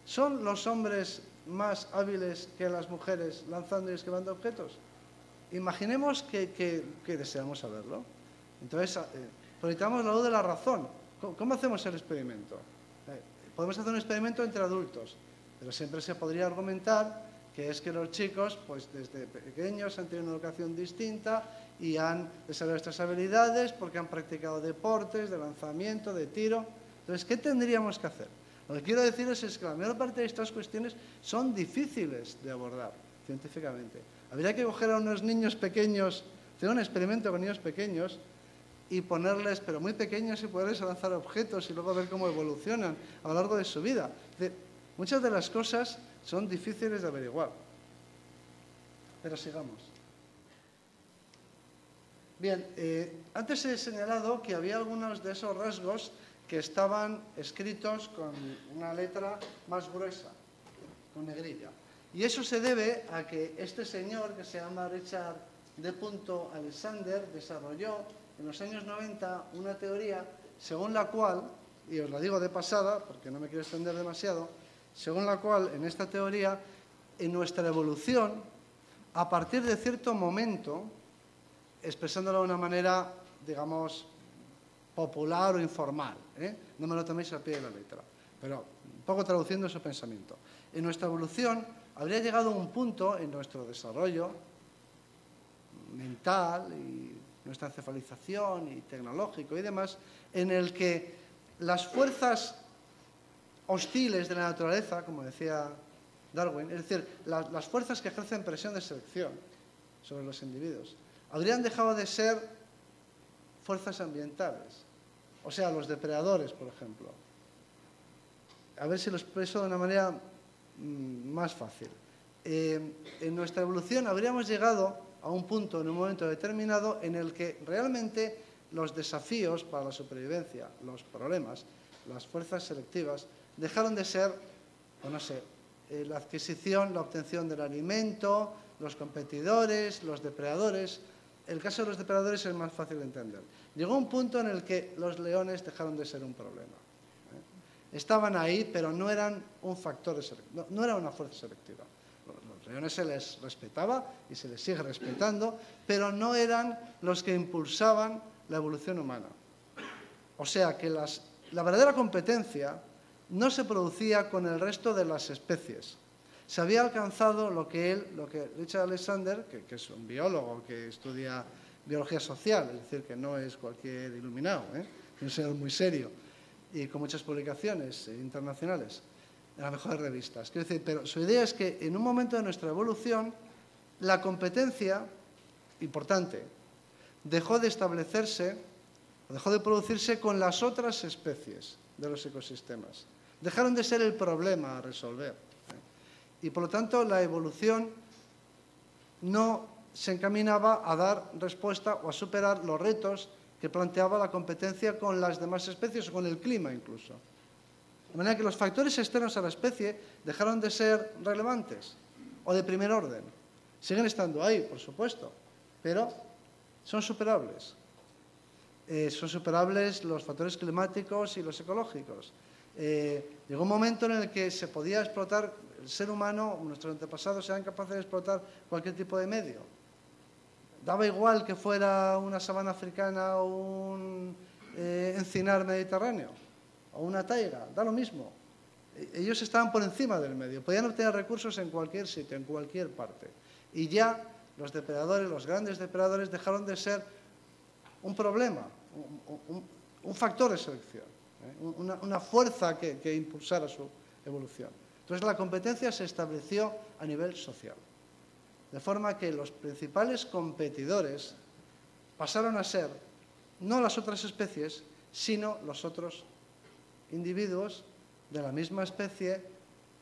¿Son los hombres más hábiles que las mujeres lanzando y esquivando objetos? Imaginemos que deseamos saberlo. Entonces, proyectamos la luz de la razón. ¿Cómo hacemos el experimento? Podemos hacer un experimento entre adultos, pero siempre se podría argumentar que es que los chicos, pues desde pequeños han tenido una educación distinta y han desarrollado estas habilidades porque han practicado deportes de lanzamiento, de tiro. Entonces, ¿qué tendríamos que hacer? Lo que quiero deciros es que la mayor parte de estas cuestiones son difíciles de abordar científicamente. Habría que coger a unos niños pequeños, hacer un experimento con niños pequeños y ponerles, pero muy pequeños, y poderles lanzar objetos y luego ver cómo evolucionan a lo largo de su vida. Muchas de las cosas son difíciles de averiguar. Pero sigamos. Bien, antes he señalado que había algunos de esos rasgos que estaban escritos con una letra más gruesa, con negrilla. Y eso se debe a que este señor, que se llama Richard D. Alexander, desarrolló en los años 90 una teoría según la cual, y os la digo de pasada, porque no me quiero extender demasiado, según la cual, en esta teoría, en nuestra evolución, a partir de cierto momento, expresándolo de una manera, digamos, popular o informal, no me lo toméis al pie de la letra, pero un poco traduciendo ese pensamiento. En nuestra evolución habría llegado a un punto en nuestro desarrollo mental y nuestra encefalización y tecnológico y demás, en el que las fuerzas hostiles de la naturaleza, como decía Darwin, es decir, las fuerzas que ejercen presión de selección sobre los individuos, habrían dejado de ser fuerzas ambientales. O sea, los depredadores, por ejemplo. A ver si lo expreso de una manera más fácil. En nuestra evolución habríamos llegado a un punto, en un momento determinado, en el que realmente los desafíos para la supervivencia, los problemas, las fuerzas selectivas, dejaron de ser, pues no sé, la adquisición, la obtención del alimento, los competidores, los depredadores. El caso de los depredadores es más fácil de entender. Llegó un punto en el que los leones dejaron de ser un problema. Estaban ahí, pero no eran un factor, no era una fuerza selectiva. Los leones se les respetaba y se les sigue respetando, pero no eran los que impulsaban la evolución humana. O sea que la verdadera competencia no se producía con el resto de las especies. Se había alcanzado lo que Richard Alexander, que es un biólogo que estudia biología social, es decir, que no es cualquier iluminado, es un señor muy serio y con muchas publicaciones internacionales en las mejores revistas. Quiero decir, pero su idea es que en un momento de nuestra evolución la competencia, importante, dejó de establecerse, dejó de producirse con las otras especies de los ecosistemas. Dejaron de ser el problema a resolver. Y, por lo tanto, la evolución no se encaminaba a dar respuesta o a superar los retos que planteaba la competencia con las demás especies o con el clima incluso. De manera que los factores externos a la especie dejaron de ser relevantes o de primer orden. Siguen estando ahí, por supuesto, pero son superables. Son superables los factores climáticos y los ecológicos. Llegó un momento en el que se podía explotar, el ser humano, nuestros antepasados eran capaces de explotar cualquier tipo de medio. Daba igual que fuera una sabana africana o un encinar mediterráneo o una taiga, da lo mismo. Ellos estaban por encima del medio, podían obtener recursos en cualquier sitio, en cualquier parte. Y ya los depredadores, los grandes depredadores, dejaron de ser un problema, un factor de selección, una fuerza que impulsara su evolución. Entonces la competencia se estableció a nivel social, de forma que los principales competidores pasaron a ser no las otras especies, sino los otros individuos de la misma especie,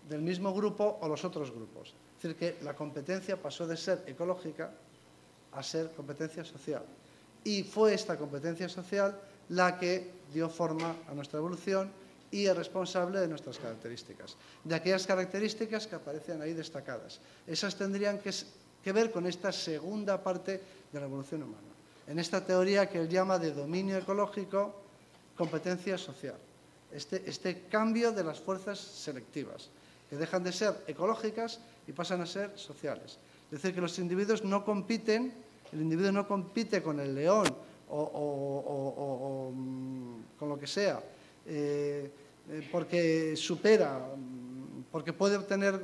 del mismo grupo o los otros grupos. Es decir, que la competencia pasó de ser ecológica a ser competencia social. Y fue esta competencia social la que dio forma a nuestra evolución y es responsable de nuestras características. De aquellas características que aparecen ahí destacadas. Esas tendrían que ver con esta segunda parte de la evolución humana. En esta teoría que él llama de dominio ecológico, competencia social. Este cambio de las fuerzas selectivas, que dejan de ser ecológicas y pasan a ser sociales. Es decir, que los individuos no compiten, el individuo no compite con el león o con lo que sea, porque supera, porque puede obtener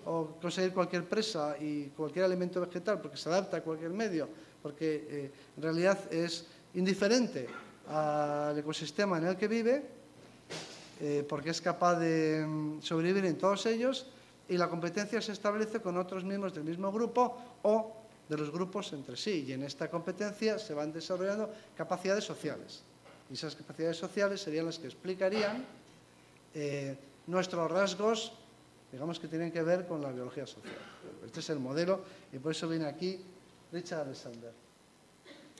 o conseguir cualquier presa y cualquier alimento vegetal, porque se adapta a cualquier medio, porque en realidad es indiferente al ecosistema en el que vive, porque es capaz de sobrevivir en todos ellos, y la competencia se establece con otros miembros del mismo grupo o de los grupos entre sí, y en esta competencia se van desarrollando capacidades sociales. Y esas capacidades sociales serían las que explicarían nuestros rasgos, digamos, que tienen que ver con la biología social. Este es el modelo y por eso viene aquí Richard Alexander.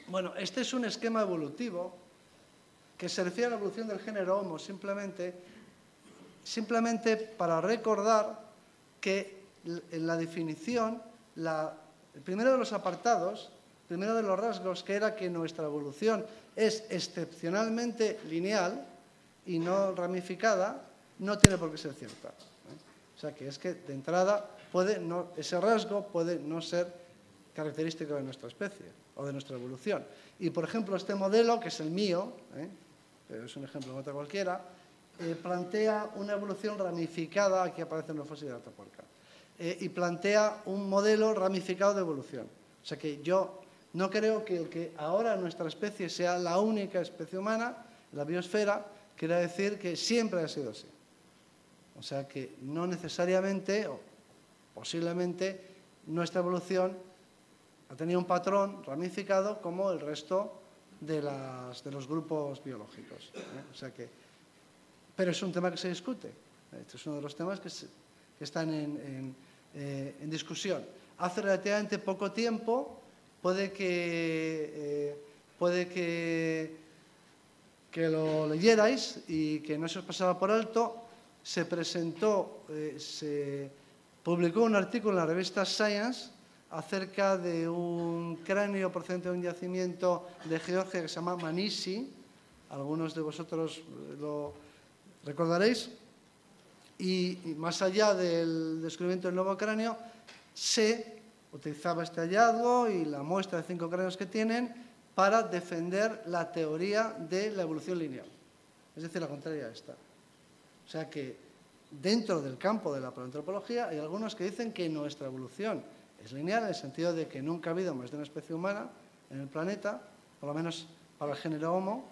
Bueno, este es un esquema evolutivo que se refiere a la evolución del género Homo, simplemente para recordar que en la definición, el primero de los apartados, el primero de los rasgos, que era que nuestra evolución es excepcionalmente lineal y no ramificada, no tiene por qué ser cierta. O sea, que es que de entrada ese rasgo puede no ser característico de nuestra especie o de nuestra evolución. Y, por ejemplo, este modelo, que es el mío, es un ejemplo de otra cualquiera, plantea una evolución ramificada, aquí aparece en los fósiles de Atapuerca, y plantea un modelo ramificado de evolución. O sea que yo no creo que el que ahora nuestra especie sea la única especie humana, la biosfera, quiere decir que siempre ha sido así. O sea que no necesariamente, o posiblemente, nuestra evolución ha tenido un patrón ramificado como el resto de los grupos biológicos. O sea que, pero es un tema que se discute. Este es uno de los temas que están en discusión. Hace relativamente poco tiempo, puede que lo leyerais y que no se os pasaba por alto, se publicó un artículo en la revista Science acerca de un cráneo procedente de un yacimiento de Georgia que se llama Manishi. Algunos de vosotros lo recordaréis. Y más allá del descubrimiento del nuevo cráneo, se utilizaba este hallazgo y la muestra de 5 cráneos que tienen para defender la teoría de la evolución lineal. Es decir, la contraria a esta. O sea que dentro del campo de la paleoantropología hay algunos que dicen que nuestra evolución es lineal en el sentido de que nunca ha habido más de una especie humana en el planeta, por lo menos para el género Homo,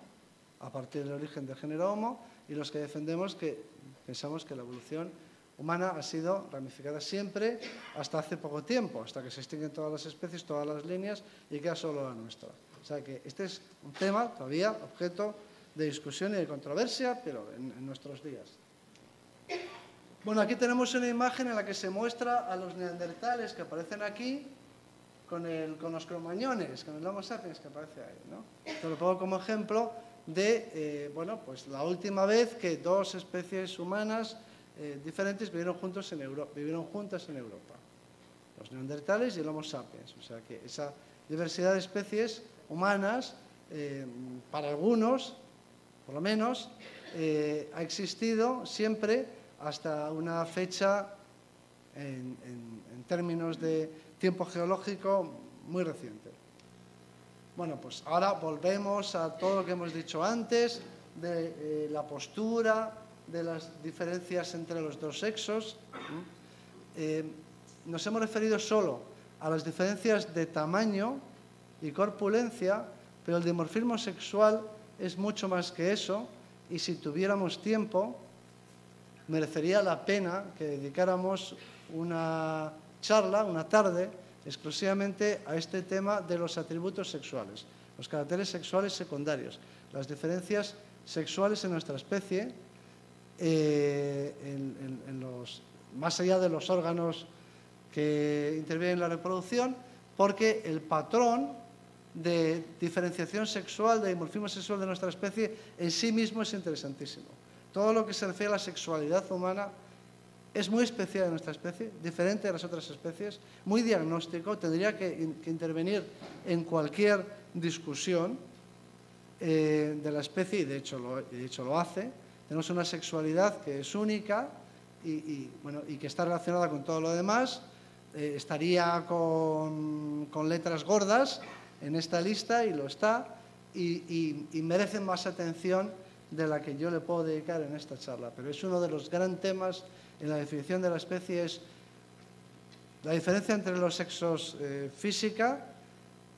a partir del origen del género Homo, y los que defendemos que pensamos que la evolución humana ha sido ramificada siempre hasta hace poco tiempo, hasta que se extinguen todas las especies, todas las líneas y queda solo la nuestra. O sea que este es un tema todavía objeto de discusión y de controversia, pero en nuestros días. Bueno, aquí tenemos una imagen en la que se muestra a los neandertales que aparecen aquí con los cromañones, con el Homo sapiens que aparece ahí, ¿no? Te lo pongo como ejemplo de, bueno, pues la última vez que dos especies humanas diferentes vivieron juntas en Europa. Los neandertales y el Homo sapiens. O sea que esa diversidad de especies humanas, para algunos, por lo menos, ha existido siempre hasta una fecha, en términos de tiempo geológico, muy reciente. Bueno, pues ahora volvemos a todo lo que hemos dicho antes, de la postura, de las diferencias entre los dos sexos. Nos hemos referido solo a las diferencias de tamaño y corpulencia, pero el dimorfismo sexual es mucho más que eso, y si tuviéramos tiempo, merecería la pena que dedicáramos una charla, una tarde, exclusivamente a este tema de los atributos sexuales, los caracteres sexuales secundarios, las diferencias sexuales en nuestra especie, más allá de los órganos que intervienen en la reproducción, porque el patrón de diferenciación sexual, de dimorfismo sexual de nuestra especie, en sí mismo es interesantísimo. Todo lo que se refiere a la sexualidad humana es muy especial en nuestra especie, diferente a las otras especies, muy diagnóstico, tendría que intervenir en cualquier discusión de la especie, y de hecho lo hace. Tenemos una sexualidad que es única y que está relacionada con todo lo demás. Estaría con letras gordas en esta lista, y lo está, y merecen más atención de la que yo le puedo dedicar en esta charla. Pero es uno de los grandes temas en la definición de la especie, es la diferencia entre los sexos física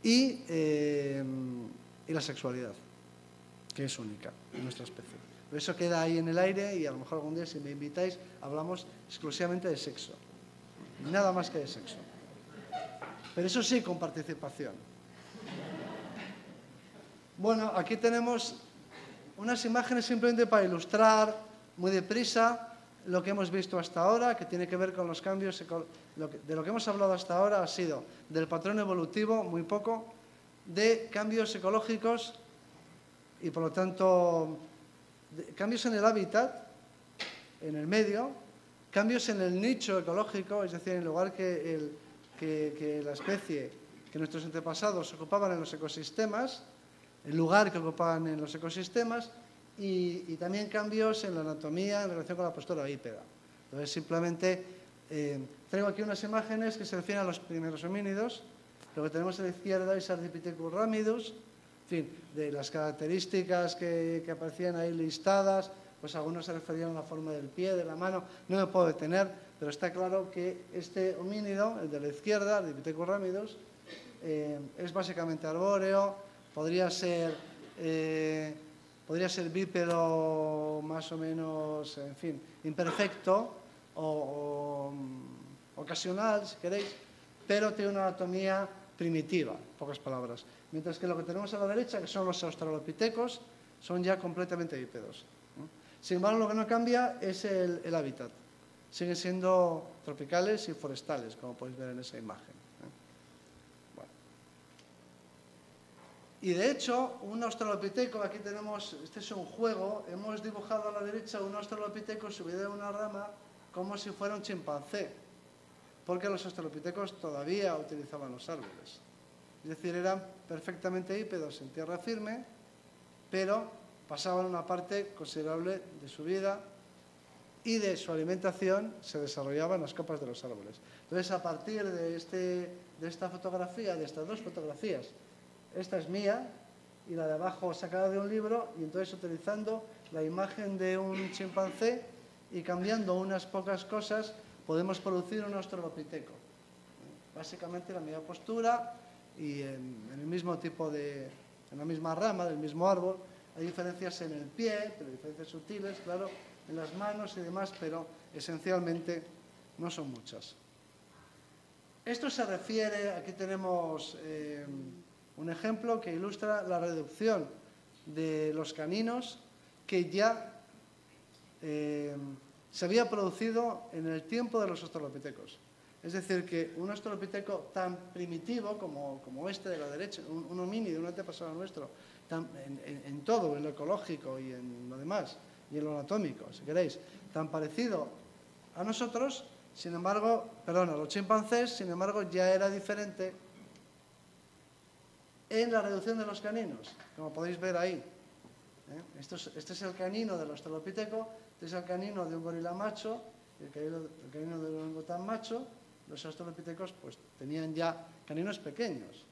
y la sexualidad, que es única en nuestra especie. Pero eso queda ahí en el aire, y a lo mejor algún día, si me invitáis, hablamos exclusivamente de sexo. Nada más que de sexo. Pero eso sí, con participación. Bueno, aquí tenemos unas imágenes simplemente para ilustrar muy deprisa lo que hemos visto hasta ahora, que tiene que ver con los cambios. De lo que hemos hablado hasta ahora ha sido del patrón evolutivo, muy poco, de cambios ecológicos y, por lo tanto, cambios en el hábitat, en el medio, cambios en el nicho ecológico, es decir, en lugar que la especie, que nuestros antepasados ocupaban en los ecosistemas, el lugar que ocupaban en los ecosistemas, y también cambios en la anatomía en relación con la postura bípeda. Entonces, simplemente traigo aquí unas imágenes que se refieren a los primeros homínidos. Lo que tenemos a la izquierda es Ardipithecus ramidus, en fin, de las características que aparecían ahí listadas, pues algunos se referían a la forma del pie, de la mano. No me puedo detener, pero está claro que este homínido, el de la izquierda, Ardipithecus ramidus, es básicamente arbóreo, podría ser bípedo más o menos, en fin, imperfecto o ocasional, si queréis, pero tiene una anatomía primitiva, en pocas palabras. Mientras que lo que tenemos a la derecha, que son los australopithecos, son ya completamente bípedos. Sin embargo, lo que no cambia es el hábitat. Siguen siendo tropicales y forestales, como podéis ver en esa imagen. Bueno. Y de hecho, un australopiteco, aquí tenemos, este es un juego, hemos dibujado a la derecha un australopiteco subido en una rama como si fuera un chimpancé, porque los australopitecos todavía utilizaban los árboles. Es decir, eran perfectamente bípedos en tierra firme, pero pasaban una parte considerable de su vida y de su alimentación se desarrollaba en las copas de los árboles. Entonces, a partir de esta fotografía, de estas dos fotografías, esta es mía y la de abajo sacada de un libro, y entonces utilizando la imagen de un chimpancé y cambiando unas pocas cosas, podemos producir un australopiteco. Básicamente la misma postura y en el mismo tipo en la misma rama del mismo árbol. Hay diferencias en el pie, pero diferencias sutiles, claro, en las manos y demás, pero esencialmente no son muchas. Esto se refiere, aquí tenemos un ejemplo que ilustra la reducción de los caninos que ya se había producido en el tiempo de los australopitecos. Es decir, que un australopiteco tan primitivo como este de la derecha, un homínido, un antepasado nuestro, en todo, en lo ecológico y en lo demás, y en lo anatómico, si queréis, tan parecido a nosotros, sin embargo, perdón, a los chimpancés, sin embargo, ya era diferente en la reducción de los caninos, como podéis ver ahí. Este es el canino del australopiteco, este es el canino de un gorila macho, el canino del orangután macho. Los australopitecos pues tenían ya caninos pequeños.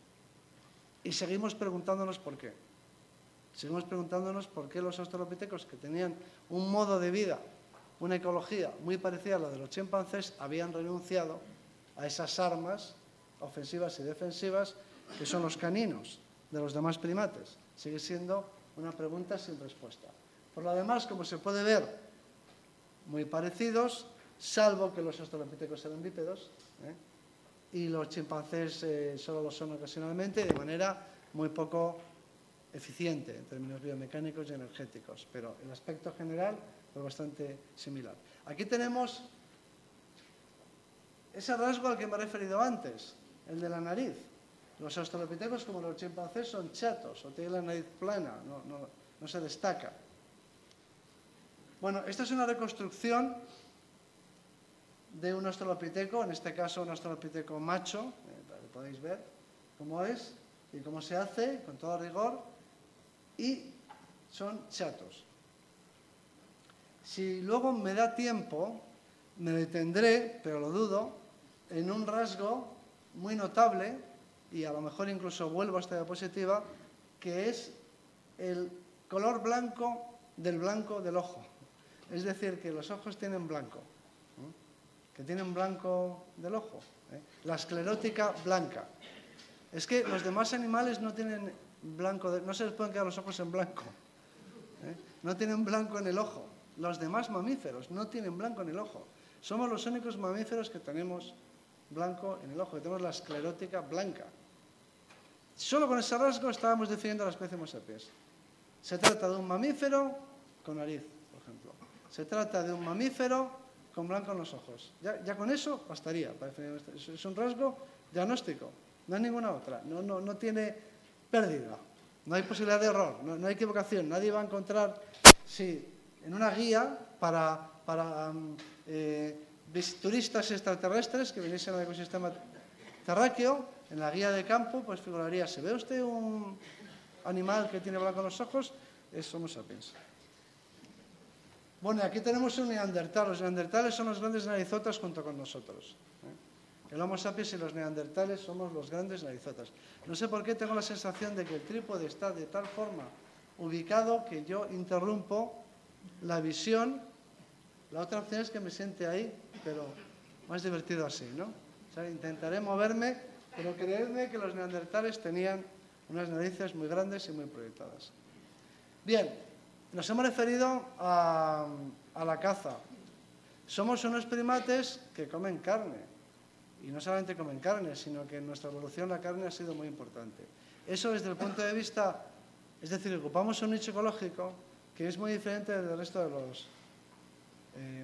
Y seguimos preguntándonos por qué. Seguimos preguntándonos por qué los australopitecos, que tenían un modo de vida, una ecología muy parecida a la de los chimpancés, habían renunciado a esas armas ofensivas y defensivas que son los caninos de los demás primates. Sigue siendo una pregunta sin respuesta. Por lo demás, como se puede ver, muy parecidos, salvo que los australopitecos eran bípedos, y los chimpancés solo lo son ocasionalmente de manera muy poco eficiente en términos biomecánicos y energéticos, pero el aspecto general es bastante similar. Aquí tenemos ese rasgo al que me he referido antes, el de la nariz. Los australopitecos, como los chimpancés, son chatos o tienen la nariz plana, no se destaca. Bueno, esta es una reconstrucción de un australopiteco, en este caso un australopiteco macho, para que podáis ver cómo es y cómo se hace, con todo rigor, y son chatos. Si luego me da tiempo, me detendré, pero lo dudo, en un rasgo muy notable, y a lo mejor incluso vuelvo a esta diapositiva, que es el color blanco del ojo. Es decir, que los ojos tienen blanco, que tienen blanco del ojo, la esclerótica blanca. Es que los demás animales no tienen blanco, no se les pueden quedar los ojos en blanco, no tienen blanco en el ojo. Los demás mamíferos no tienen blanco en el ojo. Somos los únicos mamíferos que tenemos blanco en el ojo, que tenemos la esclerótica blanca. Solo con ese rasgo estábamos definiendo a la especie Homo sapiens. Se trata de un mamífero con nariz, por ejemplo. Se trata de un mamífero con blanco en los ojos. Ya con eso bastaría para definir. Es un rasgo diagnóstico, no hay ninguna otra. No tiene pérdida, no hay posibilidad de error, no hay equivocación. Nadie va a encontrar, sí, en una guía para turistas extraterrestres que viniesen al ecosistema terráqueo, en la guía de campo, pues figuraría, si ve usted un animal que tiene blanco en los ojos, es Homo sapiens. Bueno, aquí tenemos un neandertal. Los neandertales son los grandes narizotas junto con nosotros. El Homo sapiens y los neandertales somos los grandes narizotas. No sé por qué tengo la sensación de que el trípode está de tal forma ubicado que yo interrumpo la visión. La otra opción es que me siente ahí, pero más divertido así, ¿no? O sea, intentaré moverme, pero creedme que los neandertales tenían unas narices muy grandes y muy proyectadas. Bien, nos hemos referido a la caza. Somos unos primates que comen carne. Y no solamente comen carne, sino que en nuestra evolución la carne ha sido muy importante. Eso desde el punto de vista, es decir, ocupamos un nicho ecológico que es muy diferente del resto de los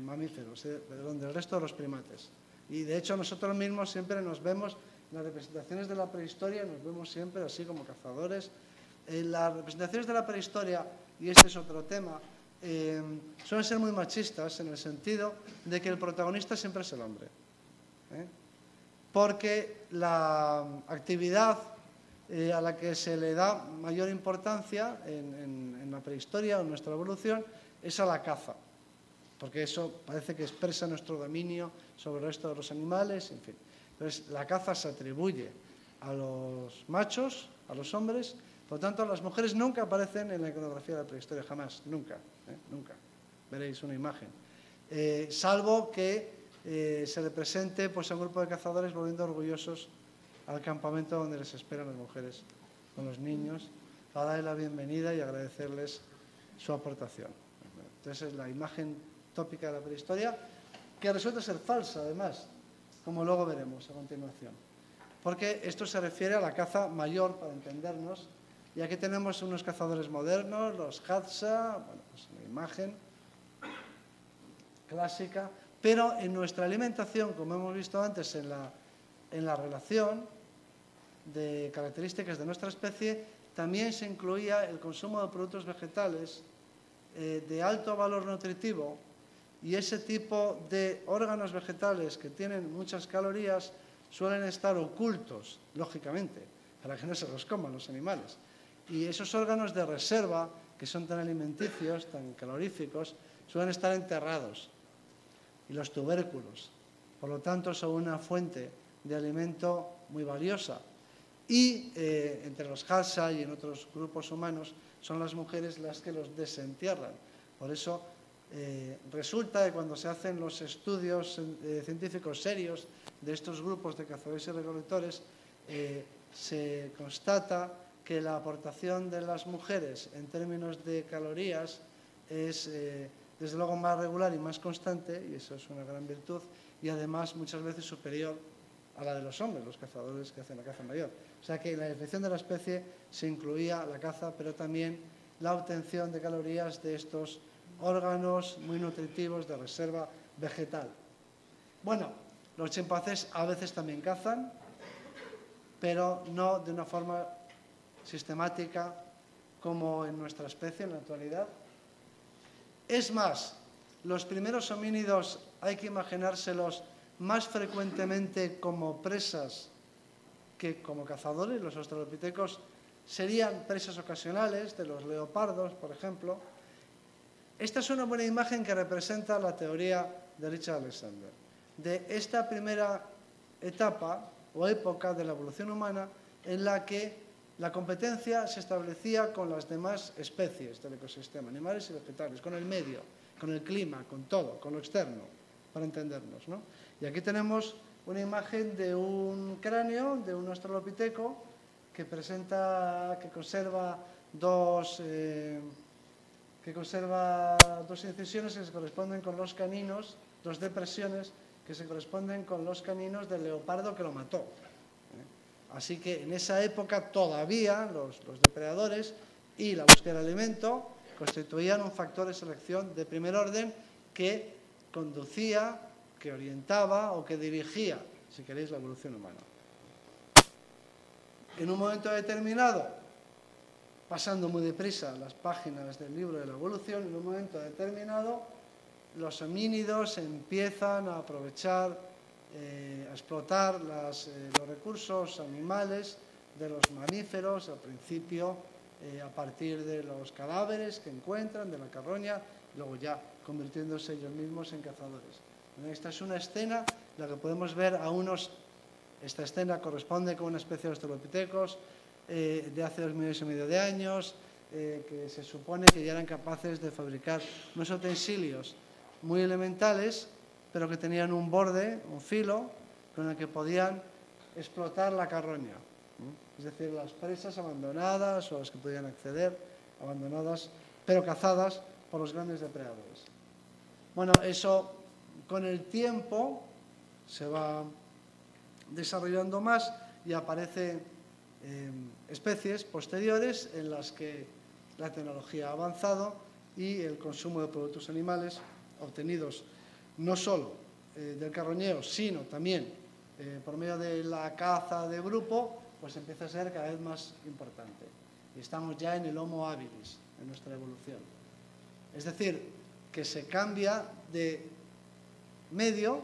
mamíferos, del resto de los primates. Y de hecho nosotros mismos siempre nos vemos, en las representaciones de la prehistoria, nos vemos siempre así como cazadores. En las representaciones de la prehistoria, y este es otro tema, suelen ser muy machistas en el sentido de que el protagonista siempre es el hombre. Porque la actividad a la que se le da mayor importancia en la prehistoria o en nuestra evolución es a la caza, porque eso parece que expresa nuestro dominio sobre el resto de los animales, en fin. Entonces, la caza se atribuye a los machos, a los hombres, por lo tanto, las mujeres nunca aparecen en la iconografía de la prehistoria, jamás, nunca, nunca. Veréis una imagen. Salvo que se represente pues, a un grupo de cazadores volviendo orgullosos al campamento donde les esperan las mujeres con los niños, para darles la bienvenida y agradecerles su aportación. Entonces es la imagen tópica de la prehistoria, que resulta ser falsa además, como luego veremos a continuación. Porque esto se refiere a la caza mayor, para entendernos, y aquí tenemos unos cazadores modernos, los Hadza, bueno, pues la imagen, clásica, pero en nuestra alimentación, como hemos visto antes en la relación de características de nuestra especie, también se incluía el consumo de productos vegetales de alto valor nutritivo, y ese tipo de órganos vegetales que tienen muchas calorías suelen estar ocultos, lógicamente, para que no se los coman los animales. Y esos órganos de reserva, que son tan alimenticios, tan caloríficos, suelen estar enterrados. Y los tubérculos, por lo tanto, son una fuente de alimento muy valiosa. Y entre los Hadza y en otros grupos humanos son las mujeres las que los desentierran. Por eso resulta que cuando se hacen los estudios científicos serios de estos grupos de cazadores y recolectores, se constata que la aportación de las mujeres en términos de calorías es desde luego más regular y más constante, y eso es una gran virtud, y además muchas veces superior a la de los hombres, los cazadores que hacen la caza mayor. O sea que en la definición de la especie se incluía la caza, pero también la obtención de calorías de estos órganos muy nutritivos de reserva vegetal. Bueno, los chimpancés a veces también cazan, pero no de una forma sistemática como en nuestra especie en la actualidad. Es más, los primeros homínidos hay que imaginárselos más frecuentemente como presas que como cazadores. Los australopitecos serían presas ocasionales de los leopardos, por ejemplo. Esta es una buena imagen que representa la teoría de Richard Alexander, de esta primera etapa o época de la evolución humana en la que la competencia se establecía con las demás especies del ecosistema, animales y vegetales, con el medio, con el clima, con todo, con lo externo, para entendernos, ¿no? Y aquí tenemos una imagen de un cráneo de un australopiteco que conserva dos incisiones que se corresponden con los caninos, dos depresiones que se corresponden con los caninos del leopardo que lo mató. Así que en esa época todavía los depredadores y la búsqueda de alimento constituían un factor de selección de primer orden que conducía, que orientaba o que dirigía, si queréis, la evolución humana. En un momento determinado, pasando muy deprisa las páginas del libro de la evolución, en un momento determinado los homínidos empiezan a aprovechar, a explotar los recursos animales de los mamíferos, al principio a partir de los cadáveres que encuentran, de la carroña, luego ya convirtiéndose ellos mismos en cazadores. Esta es una escena, la que podemos ver esta escena corresponde con una especie de australopitecos de hace 2,5 millones de años, que se supone que ya eran capaces de fabricar unos utensilios muy elementales, pero que tenían un borde, un filo, con el que podían explotar la carroña. Es decir, las presas abandonadas o las que podían acceder, abandonadas, pero cazadas por los grandes depredadores. Bueno, eso con el tiempo se va desarrollando más y aparecen especies posteriores en las que la tecnología ha avanzado y el consumo de productos animales obtenidos no solo del carroñeo, sino también por medio de la caza de grupo, pues empieza a ser cada vez más importante. Y estamos ya en el Homo habilis, en nuestra evolución. Es decir, que se cambia de medio,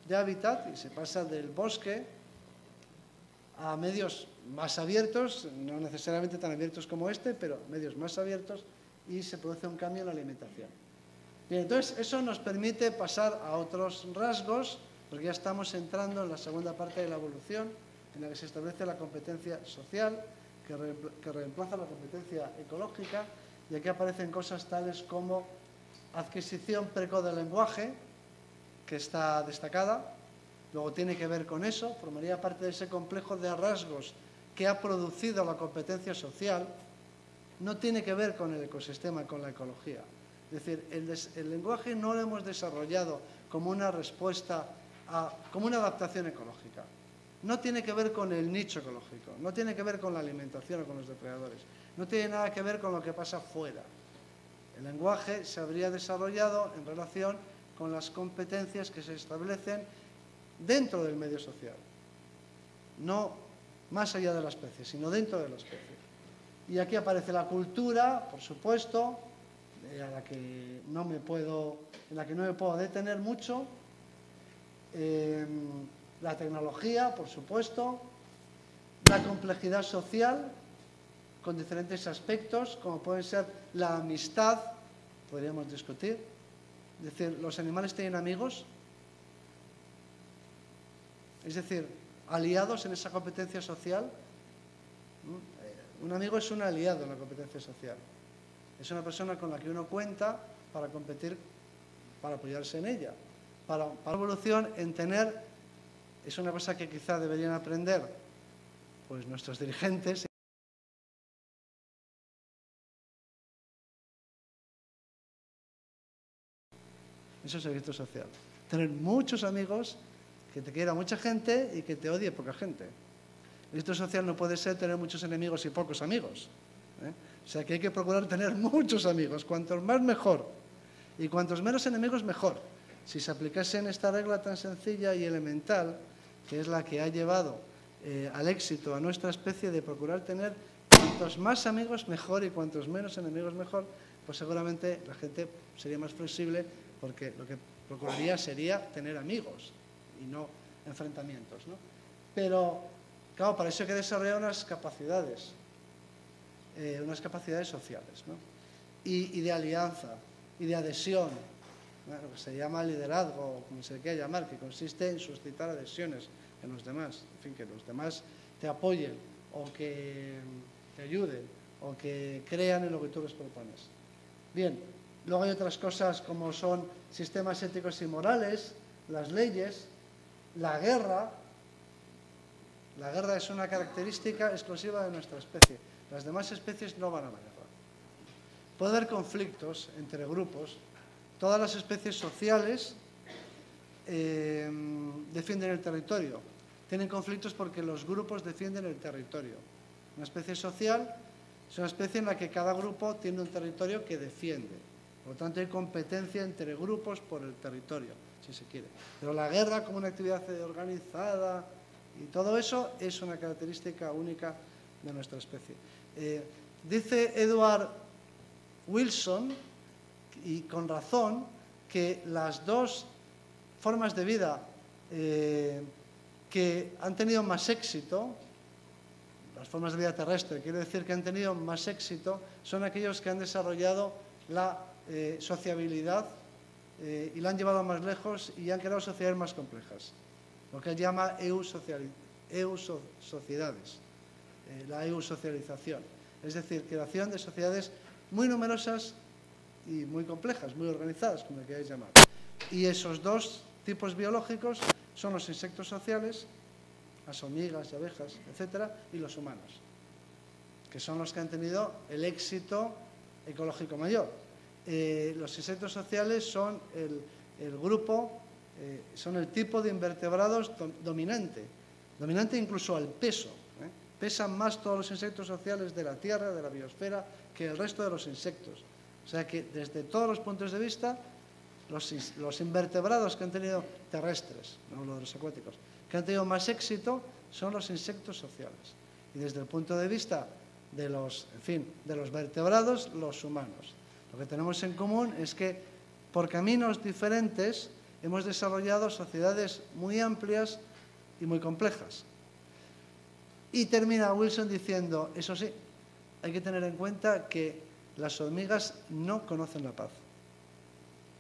de hábitat, y se pasa del bosque a medios más abiertos, no necesariamente tan abiertos como este, pero medios más abiertos, y se produce un cambio en la alimentación. Bien, entonces eso nos permite pasar a otros rasgos, porque ya estamos entrando en la segunda parte de la evolución, en la que se establece la competencia social, que reemplaza la competencia ecológica, y aquí aparecen cosas tales como adquisición precoz del lenguaje, que está destacada, luego tiene que ver con eso, formaría parte de ese complejo de rasgos que ha producido la competencia social, no tiene que ver con el ecosistema, con la ecología. Es decir, el lenguaje no lo hemos desarrollado como una respuesta, como una adaptación ecológica. No tiene que ver con el nicho ecológico, no tiene que ver con la alimentación o con los depredadores, no tiene nada que ver con lo que pasa fuera. El lenguaje se habría desarrollado en relación con las competencias que se establecen dentro del medio social. No más allá de la especie, sino dentro de la especie. Y aquí aparece la cultura, por supuesto, en la que no me puedo detener mucho, la tecnología, por supuesto, la complejidad social, con diferentes aspectos, como pueden ser la amistad, podríamos discutir. Es decir, ¿los animales tienen amigos? Es decir, aliados en esa competencia social. Un amigo es un aliado en la competencia social. Es una persona con la que uno cuenta para competir, para apoyarse en ella. Para la evolución, en tener, es una cosa que quizá deberían aprender pues nuestros dirigentes. Eso es el éxito social. Tener muchos amigos, que te quiera mucha gente y que te odie poca gente. El éxito social no puede ser tener muchos enemigos y pocos amigos. O sea que hay que procurar tener muchos amigos, cuantos más mejor, y cuantos menos enemigos mejor. Si se aplicase en esta regla tan sencilla y elemental, que es la que ha llevado al éxito a nuestra especie, de procurar tener cuantos más amigos mejor y cuantos menos enemigos mejor, pues seguramente la gente sería más flexible, porque lo que procuraría sería tener amigos y no enfrentamientos, ¿no? Pero, claro, para eso hay que desarrollar unas capacidades sociales, ¿no? Y de alianza, y de adhesión, ¿no? Lo que se llama liderazgo, como se le quiera llamar, que consiste en suscitar adhesiones en los demás, en fin, que los demás te apoyen, o que te ayuden, o que crean en lo que tú les propones. Bien, luego hay otras cosas como son sistemas éticos y morales, las leyes, la guerra. La guerra es una característica exclusiva de nuestra especie. Las demás especies no van a la guerra. Puede haber conflictos entre grupos. Todas las especies sociales defienden el territorio. Tienen conflictos porque los grupos defienden el territorio. Una especie social es una especie en la que cada grupo tiene un territorio que defiende. Por lo tanto, hay competencia entre grupos por el territorio, si se quiere. Pero la guerra, como una actividad organizada y todo eso, es una característica única de nuestra especie. Dice Edward Wilson, y con razón, que las dos formas de vida que han tenido más éxito, las formas de vida terrestre, quiere decir que han tenido más éxito, son aquellos que han desarrollado la sociabilidad y la han llevado más lejos y han creado sociedades más complejas, lo que él llama sociedades, la eusocialización, es decir, creación de sociedades muy numerosas y muy complejas, muy organizadas, como le queráis llamar. Y esos dos tipos biológicos son los insectos sociales, las hormigas y abejas, etcétera, y los humanos, que son los que han tenido el éxito ecológico mayor. Los insectos sociales son el grupo, son el tipo de invertebrados dominante incluso al peso. Pesan más todos los insectos sociales de la Tierra, de la biosfera, que el resto de los insectos. O sea que desde todos los puntos de vista, los invertebrados que han tenido terrestres, no hablo de los acuáticos, que han tenido más éxito son los insectos sociales. Y desde el punto de vista de los vertebrados, los humanos. Lo que tenemos en común es que por caminos diferentes hemos desarrollado sociedades muy amplias y muy complejas. Y termina Wilson diciendo, eso sí, hay que tener en cuenta que las hormigas no conocen la paz.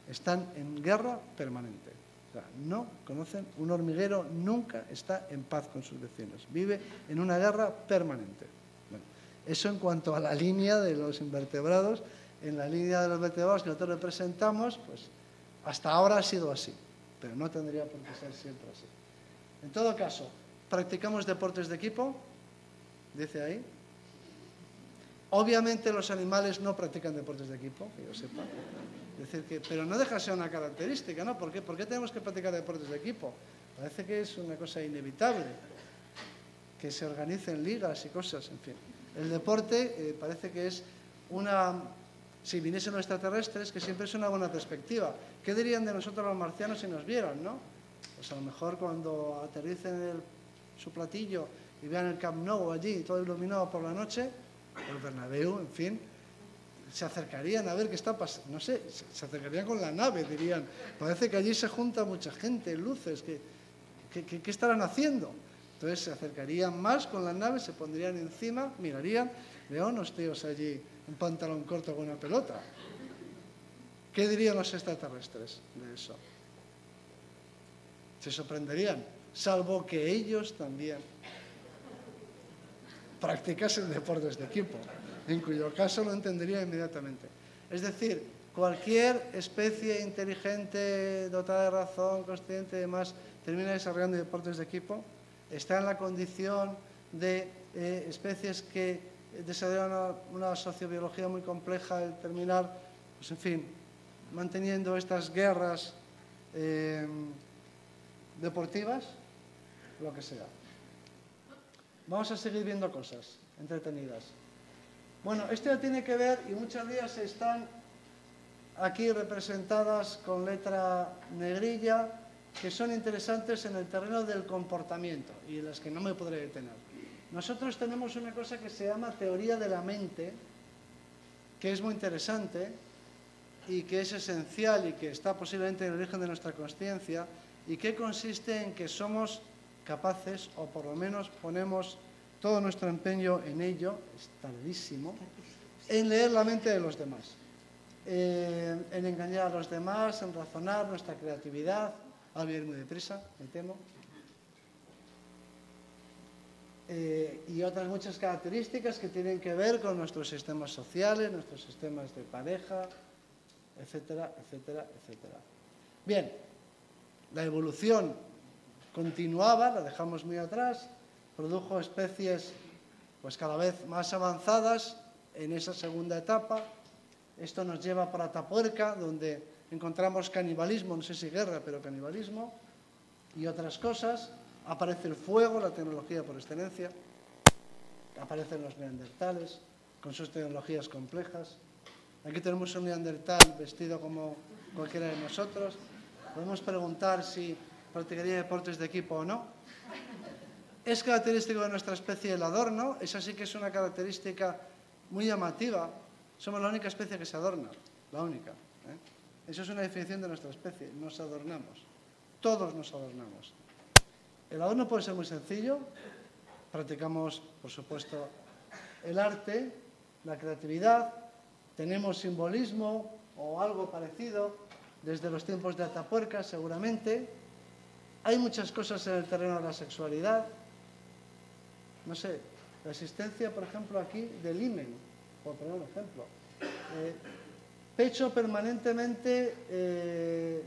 Están en guerra permanente. O sea, no conocen, un hormiguero nunca está en paz con sus vecinos. Vive en una guerra permanente. Bueno, eso en cuanto a la línea de los invertebrados. En la línea de los vertebrados que nosotros representamos, pues hasta ahora ha sido así, pero no tendría por qué ser siempre así. En todo caso, ¿practicamos deportes de equipo? Dice ahí. Obviamente los animales no practican deportes de equipo, que yo sepa. Es decir, pero no deja de ser una característica, ¿no? ¿Por qué tenemos que practicar deportes de equipo? Parece que es una cosa inevitable, que se organicen ligas y cosas, en fin. El deporte parece que es una si viniesen los extraterrestres, que siempre es una buena perspectiva. ¿Qué dirían de nosotros los marcianos si nos vieran, no? Pues a lo mejor cuando aterricen su platillo y vean el Camp Nou allí, todo iluminado por la noche, o el Bernabéu, en fin, se acercarían a ver qué está pasando, no sé, se acercarían con la nave, dirían, parece que allí se junta mucha gente, luces, ¿qué estarán haciendo? Entonces se acercarían más con la nave, se pondrían encima, mirarían, veo unos tíos allí, un pantalón corto con una pelota. ¿Qué dirían los extraterrestres de eso? Se sorprenderían, salvo que ellos también practicasen deportes de equipo, en cuyo caso lo entendería inmediatamente. Es decir, cualquier especie inteligente, dotada de razón, consciente y demás, termina desarrollando deportes de equipo, está en la condición de especies que desarrollan una sociobiología muy compleja, el terminar, pues en fin, manteniendo estas guerras deportivas, lo que sea. Vamos a seguir viendo cosas entretenidas. Bueno, esto ya tiene que ver, y muchas de ellas están aquí representadas con letra negrilla, que son interesantes en el terreno del comportamiento y en las que no me podré detener. Nosotros tenemos una cosa que se llama teoría de la mente, que es muy interesante y que es esencial y que está posiblemente en el origen de nuestra consciencia, y que consiste en que somos capaces, o por lo menos ponemos todo nuestro empeño en ello, es tardísimo, en leer la mente de los demás, en engañar a los demás, en razonar nuestra creatividad. Voy a ir muy deprisa, me temo. Y otras muchas características que tienen que ver con nuestros sistemas sociales, nuestros sistemas de pareja, etcétera, etcétera, etcétera. Bien, la evolución continuaba, la dejamos muy atrás, produjo especies pues cada vez más avanzadas en esa segunda etapa. Esto nos lleva para Atapuerca, donde encontramos canibalismo, no sé si guerra, pero canibalismo y otras cosas. Aparece el fuego, la tecnología por excelencia. Aparecen los neandertales, con sus tecnologías complejas. Aquí tenemos un neandertal vestido como cualquiera de nosotros. Podemos preguntar si practicaría deportes de equipo o no. Es característico de nuestra especie el adorno. Esa sí que es una característica muy llamativa. Somos la única especie que se adorna, la única. Eso es una definición de nuestra especie. Nos adornamos. Todos nos adornamos. El adorno puede ser muy sencillo. Practicamos, por supuesto, el arte, la creatividad. Tenemos simbolismo o algo parecido desde los tiempos de Atapuerca, seguramente. Hay muchas cosas en el terreno de la sexualidad. No sé, la existencia, por ejemplo, aquí del himen, por poner un ejemplo. Pecho permanentemente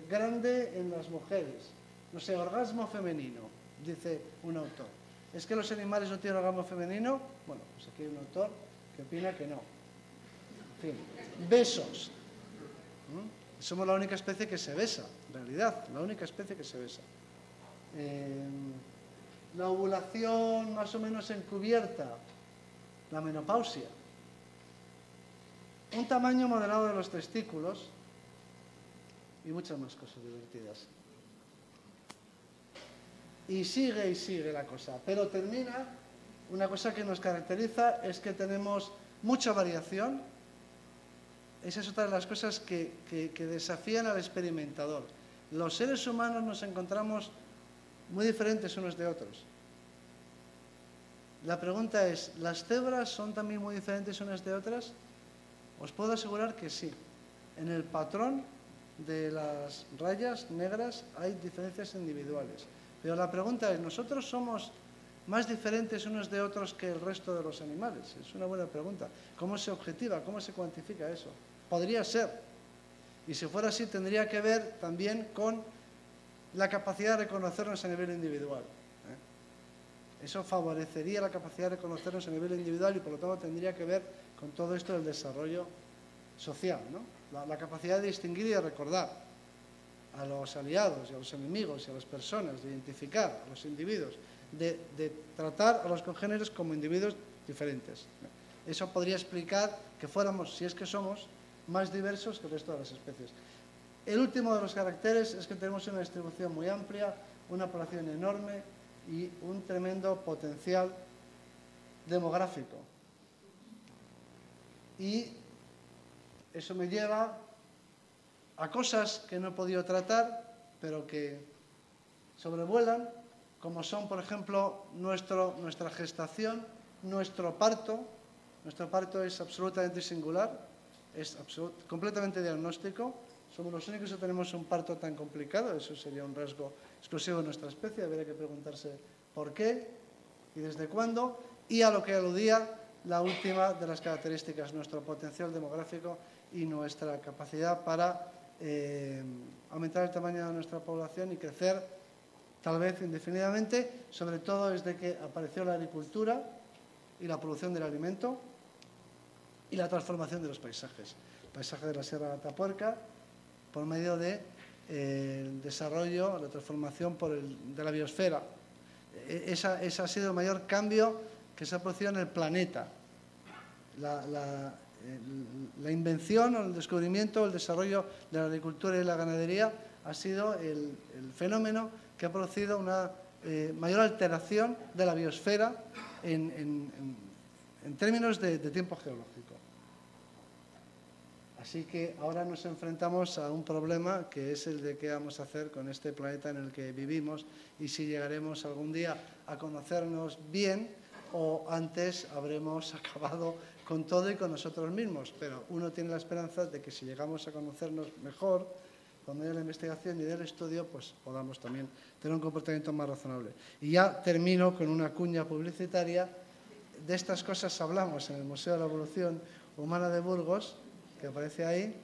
grande en las mujeres. No sé, orgasmo femenino, dice un autor. ¿Es que los animales no tienen orgasmo femenino? Bueno, pues aquí hay un autor que opina que no. En fin, besos. Somos la única especie que se besa, en realidad, la única especie que se besa. La ovulación más o menos encubierta, la menopausia. Un tamaño moderado de los testículos y muchas más cosas divertidas. Y sigue la cosa, pero termina, una cosa que nos caracteriza es que tenemos mucha variación. Esa es otra de las cosas que desafían al experimentador. Los seres humanos nos encontramos muy diferentes unos de otros. La pregunta es, ¿las cebras son también muy diferentes unas de otras? Os puedo asegurar que sí. En el patrón de las rayas negras hay diferencias individuales. Pero la pregunta es, ¿nosotros somos más diferentes unos de otros que el resto de los animales? Es una buena pregunta. ¿Cómo se objetiva? ¿Cómo se cuantifica eso? Podría ser. Y si fuera así, tendría que ver también con la capacidad de reconocernos a nivel individual. Eso favorecería la capacidad de reconocernos a nivel individual y por lo tanto tendría que ver con todo esto del desarrollo social, ¿no? La capacidad de distinguir y de recordar a los aliados y a los enemigos y a las personas, de identificar a los individuos, de tratar a los congéneres como individuos diferentes. Eso podría explicar que fuéramos, si es que somos, más diversos que el resto de las especies. El último de los caracteres es que tenemos una distribución muy amplia, una población enorme y un tremendo potencial demográfico. Y eso me lleva a cosas que no he podido tratar, pero que sobrevuelan, como son, por ejemplo, nuestra gestación, nuestro parto. Nuestro parto es absolutamente singular, es completamente diagnóstico. Somos los únicos que tenemos un parto tan complicado, eso sería un rasgo exclusivo de nuestra especie, habría que preguntarse por qué y desde cuándo, y a lo que aludía la última de las características, nuestro potencial demográfico y nuestra capacidad para aumentar el tamaño de nuestra población y crecer tal vez indefinidamente, sobre todo desde que apareció la agricultura y la producción del alimento y la transformación de los paisajes. El paisaje de la Sierra de Atapuerca, por medio del desarrollo, la transformación de la biosfera. Ese ha sido el mayor cambio que se ha producido en el planeta. La invención o el descubrimiento, el desarrollo de la agricultura y la ganadería ha sido el fenómeno que ha producido una mayor alteración de la biosfera en términos de tiempo geológico. Así que ahora nos enfrentamos a un problema que es el de qué vamos a hacer con este planeta en el que vivimos y si llegaremos algún día a conocernos bien o antes habremos acabado con todo y con nosotros mismos. Pero uno tiene la esperanza de que si llegamos a conocernos mejor, por medio de la investigación y del estudio, pues podamos también tener un comportamiento más razonable. Y ya termino con una cuña publicitaria. De estas cosas hablamos en el Museo de la Evolución Humana de Burgos, que aparece ahí,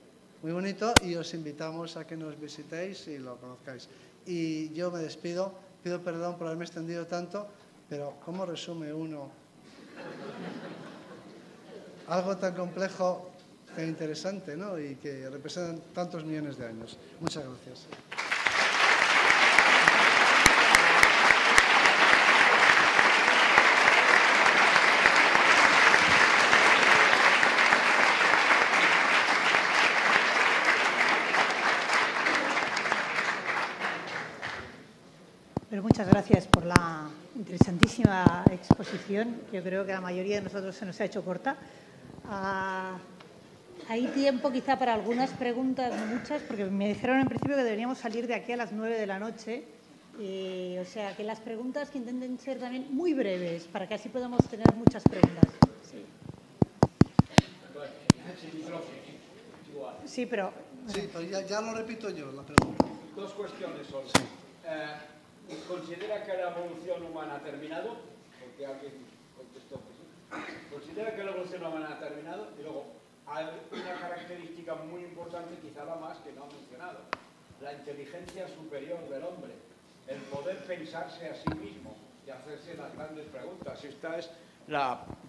muy bonito, y os invitamos a que nos visitéis y lo conozcáis. Y yo me despido, pido perdón por haberme extendido tanto, pero ¿cómo resume uno algo tan complejo, tan interesante, ¿no? Y que representan tantos millones de años? Muchas gracias. Pero muchas gracias por la interesantísima exposición. Yo creo que a la mayoría de nosotros se nos ha hecho corta. Hay tiempo quizá para algunas preguntas, no muchas, porque me dijeron en principio que deberíamos salir de aquí a las 9 de la noche. O sea, que las preguntas que intenten ser también muy breves, para que así podamos tener muchas preguntas. Sí, sí, pero ya lo repito yo, la pregunta. Dos cuestiones solo. Sí. ¿Considera que la evolución humana ha terminado? Porque alguien contestó que sí. ¿Considera que la evolución humana ha terminado? Y luego, hay una característica muy importante, quizá la más que no ha mencionado, la inteligencia superior del hombre, el poder pensarse a sí mismo y hacerse las grandes preguntas. Esta es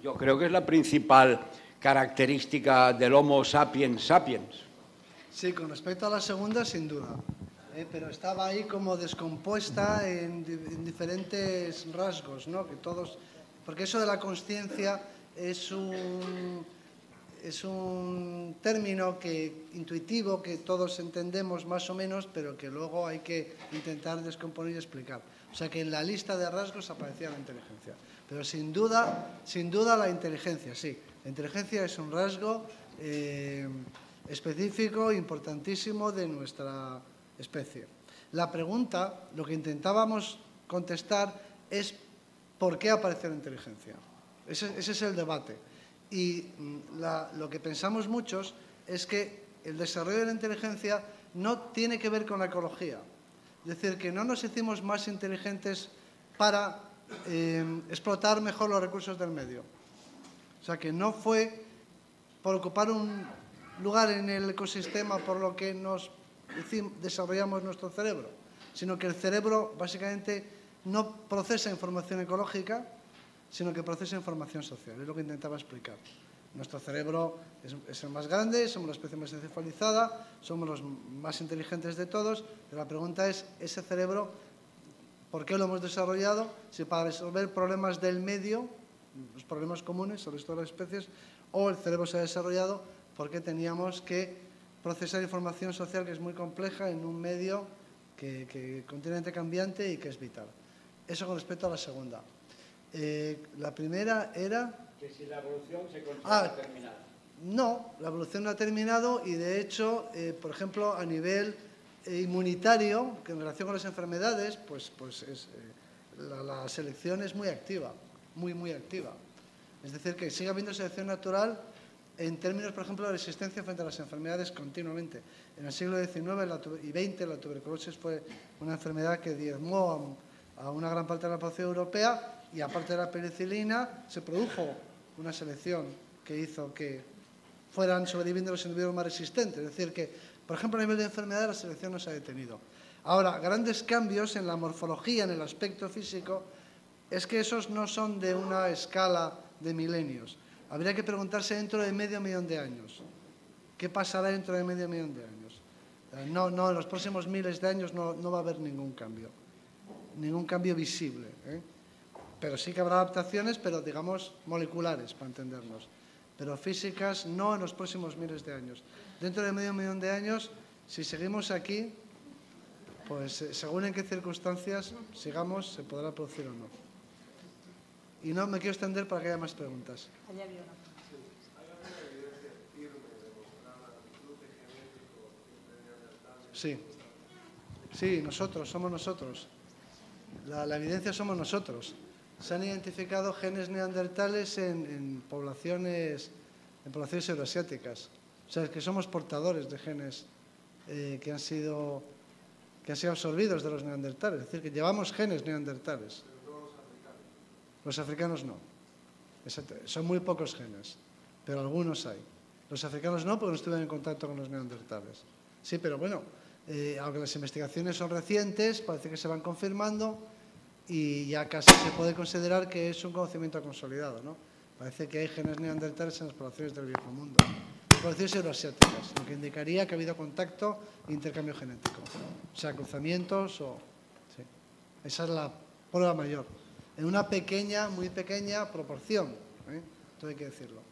yo creo que es la principal característica del Homo sapiens sapiens. Sí, con respecto a la segunda, sin duda. Pero estaba ahí como descompuesta en diferentes rasgos, ¿no? Que todos, porque eso de la consciencia es un término intuitivo que todos entendemos más o menos, pero que luego hay que intentar descomponer y explicar. O sea que en la lista de rasgos aparecía la inteligencia. Pero sin duda la inteligencia, sí. La inteligencia es un rasgo específico, importantísimo de nuestra especie. La pregunta, lo que intentábamos contestar es ¿por qué aparece la inteligencia? Ese es el debate. Y lo que pensamos muchos es que el desarrollo de la inteligencia no tiene que ver con la ecología. Es decir, que no nos hicimos más inteligentes para explotar mejor los recursos del medio. O sea, que no fue por ocupar un lugar en el ecosistema por lo que desarrollamos nuestro cerebro, sino que el cerebro básicamente no procesa información ecológica, sino que procesa información social. Es lo que intentaba explicar. Nuestro cerebro es el más grande, somos la especie más encefalizada, somos los más inteligentes de todos, pero la pregunta es, ese cerebro, ¿por qué lo hemos desarrollado? Si para resolver problemas del medio, los problemas comunes al resto de las especies, o el cerebro se ha desarrollado porque teníamos que procesar información social que es muy compleja en un medio que continuamente cambiante y que es vital. Eso con respecto a la segunda. La primera era... Que si la evolución se considera terminada. No, la evolución no ha terminado y, de hecho, por ejemplo, a nivel inmunitario, que en relación con las enfermedades, la selección es muy activa, muy activa. Es decir, que sigue habiendo selección natural en términos, por ejemplo, de resistencia frente a las enfermedades continuamente. En el siglo XIX y XX la tuberculosis fue una enfermedad que diezmó a una gran parte de la población europea y, aparte de la penicilina, se produjo una selección que hizo que fueran sobreviviendo los individuos más resistentes. Es decir, que, por ejemplo, a nivel de enfermedad la selección no se ha detenido. Ahora, grandes cambios en la morfología, en el aspecto físico, es que esos no son de una escala de milenios. Habría que preguntarse dentro de medio millón de años. ¿Qué pasará dentro de medio millón de años? No, en los próximos miles de años no va a haber ningún cambio visible, Pero sí que habrá adaptaciones, pero digamos moleculares, para entendernos. Pero físicas no en los próximos miles de años. Dentro de medio millón de años, si seguimos aquí, pues según en qué circunstancias sigamos, se podrá producir o no. Y no me quiero extender para que haya más preguntas. Sí, somos nosotros. La evidencia somos nosotros. Se han identificado genes neandertales en poblaciones euroasiáticas. O sea, es que somos portadores de genes que han sido absorbidos de los neandertales. Es decir, que llevamos genes neandertales. Los africanos no. Son muy pocos genes, pero algunos hay. Los africanos no, porque no estuvieron en contacto con los neandertales. Sí, pero bueno, aunque las investigaciones son recientes, parece que se van confirmando y ya casi se puede considerar que es un conocimiento consolidado, ¿no? Parece que hay genes neandertales en las poblaciones del viejo mundo. Poblaciones euroasiáticas, lo que indicaría que ha habido contacto e intercambio genético. O sea, cruzamientos o... Sí. Esa es la prueba mayor. En una pequeña, muy pequeña proporción. Esto hay que decirlo.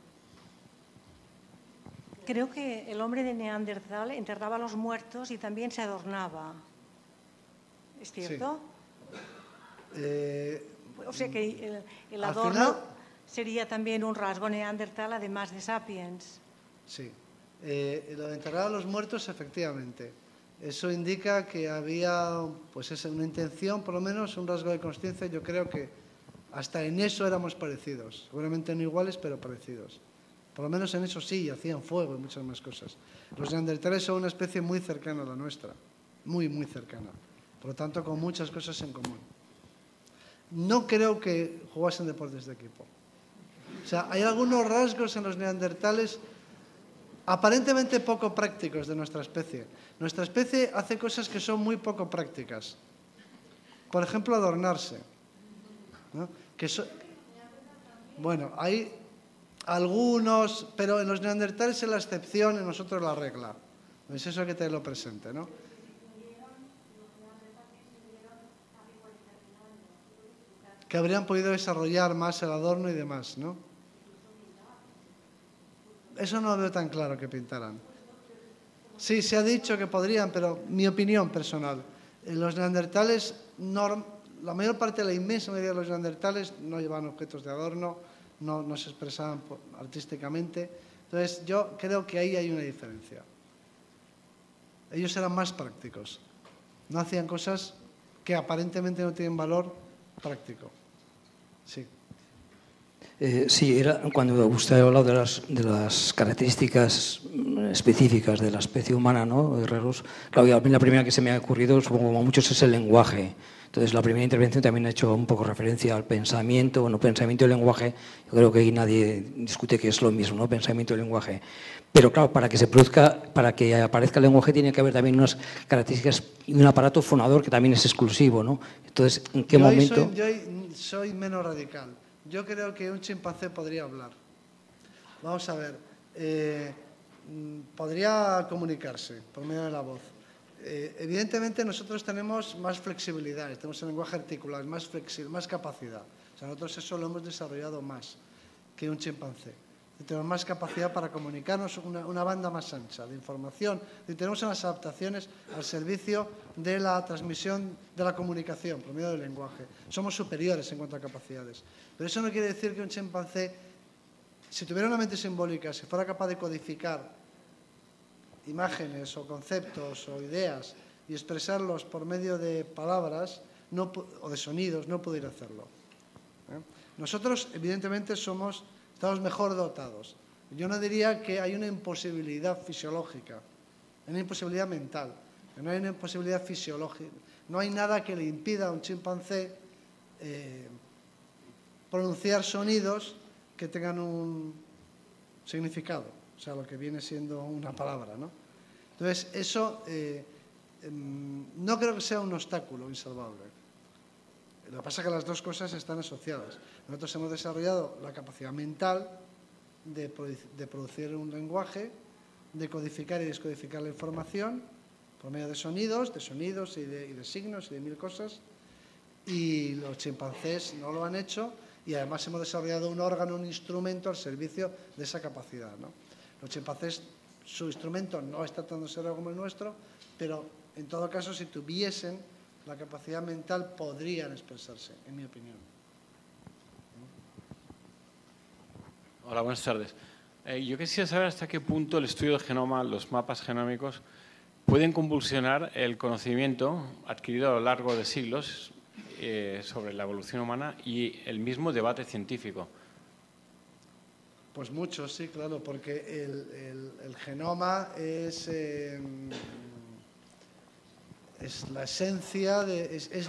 Creo que el hombre de Neandertal enterraba a los muertos y también se adornaba. ¿Es cierto? Sí. O sea que el adorno sería también un rasgo neandertal, además de sapiens. Sí. Lo de enterrar a los muertos, efectivamente. Eso indica que había una intención, por lo menos, un rasgo de consciencia. Yo creo que hasta en eso éramos parecidos. Seguramente no iguales, pero parecidos. Por lo menos en eso sí, hacían fuego y muchas más cosas. Los neandertales son una especie muy cercana a la nuestra. Muy cercana. Por lo tanto, con muchas cosas en común. No creo que jugasen deportes de equipo. O sea, hay algunos rasgos en los neandertales aparentemente poco prácticos de nuestra especie. Nuestra especie hace cosas que son muy poco prácticas. Por ejemplo, adornarse, ¿no? Bueno, hay algunos, pero en los neandertales es la excepción, en nosotros la regla. Es eso que tenerlo presente, ¿no? Que habrían podido desarrollar más el adorno y demás, ¿no? Eso no lo veo tan claro que pintaran. Sí, se ha dicho que podrían, pero mi opinión personal, los neandertales, la mayor parte, la inmensa mayoría de los neandertales no llevaban objetos de adorno, no se expresaban artísticamente. Entonces, yo creo que ahí hay una diferencia. Ellos eran más prácticos. No hacían cosas que aparentemente no tienen valor práctico. Sí. Sí, era cuando usted ha hablado de las características específicas de la especie humana, ¿no? Raros. Claro, a mí la primera que se me ha ocurrido, supongo como a muchos, es el lenguaje. Entonces, la primera intervención también ha hecho un poco referencia al pensamiento. Bueno, pensamiento y lenguaje, yo creo que ahí nadie discute que es lo mismo, ¿no? Pensamiento y lenguaje. Pero claro, para que aparezca el lenguaje tiene que haber también unas características y un aparato fonador que también es exclusivo, ¿no? Entonces, ¿en qué momento? Yo soy menos radical. Yo creo que un chimpancé podría hablar. Vamos a ver. Podría comunicarse por medio de la voz. Evidentemente nosotros tenemos más flexibilidad, tenemos el lenguaje articular, más flexible, más capacidad. O sea, nosotros eso lo hemos desarrollado más que un chimpancé. y tenemos más capacidad para comunicarnos, una banda más ancha de información, y tenemos unas adaptaciones al servicio de la transmisión de la comunicación por medio del lenguaje. Somos superiores en cuanto a capacidades. Pero eso no quiere decir que un chimpancé, si tuviera una mente simbólica, si fuera capaz de codificar imágenes o conceptos o ideas y expresarlos por medio de palabras o de sonidos, no pudiera hacerlo. Nosotros, evidentemente, estamos mejor dotados. Yo no diría que hay una imposibilidad fisiológica, hay una imposibilidad mental, no hay una imposibilidad fisiológica. No hay nada que le impida a un chimpancé pronunciar sonidos que tengan un significado, o sea, lo que viene siendo una palabra, ¿no? Entonces, eso no creo que sea un obstáculo insalvable. Lo que pasa es que las dos cosas están asociadas. Nosotros hemos desarrollado la capacidad mental de producir un lenguaje, de codificar y descodificar la información por medio de sonidos y de signos y de mil cosas, y los chimpancés no lo han hecho, y además hemos desarrollado un órgano, un instrumento al servicio de esa capacidad, ¿no? Los chimpancés, su instrumento no está tratando de ser algo como el nuestro, pero en todo caso, si tuviesen la capacidad mental, podrían expresarse, en mi opinión. Hola, buenas tardes. Yo quisiera saber hasta qué punto el estudio del genoma, los mapas genómicos, pueden convulsionar el conocimiento adquirido a lo largo de siglos sobre la evolución humana y el mismo debate científico. Pues mucho, sí, claro, porque el genoma es la esencia, es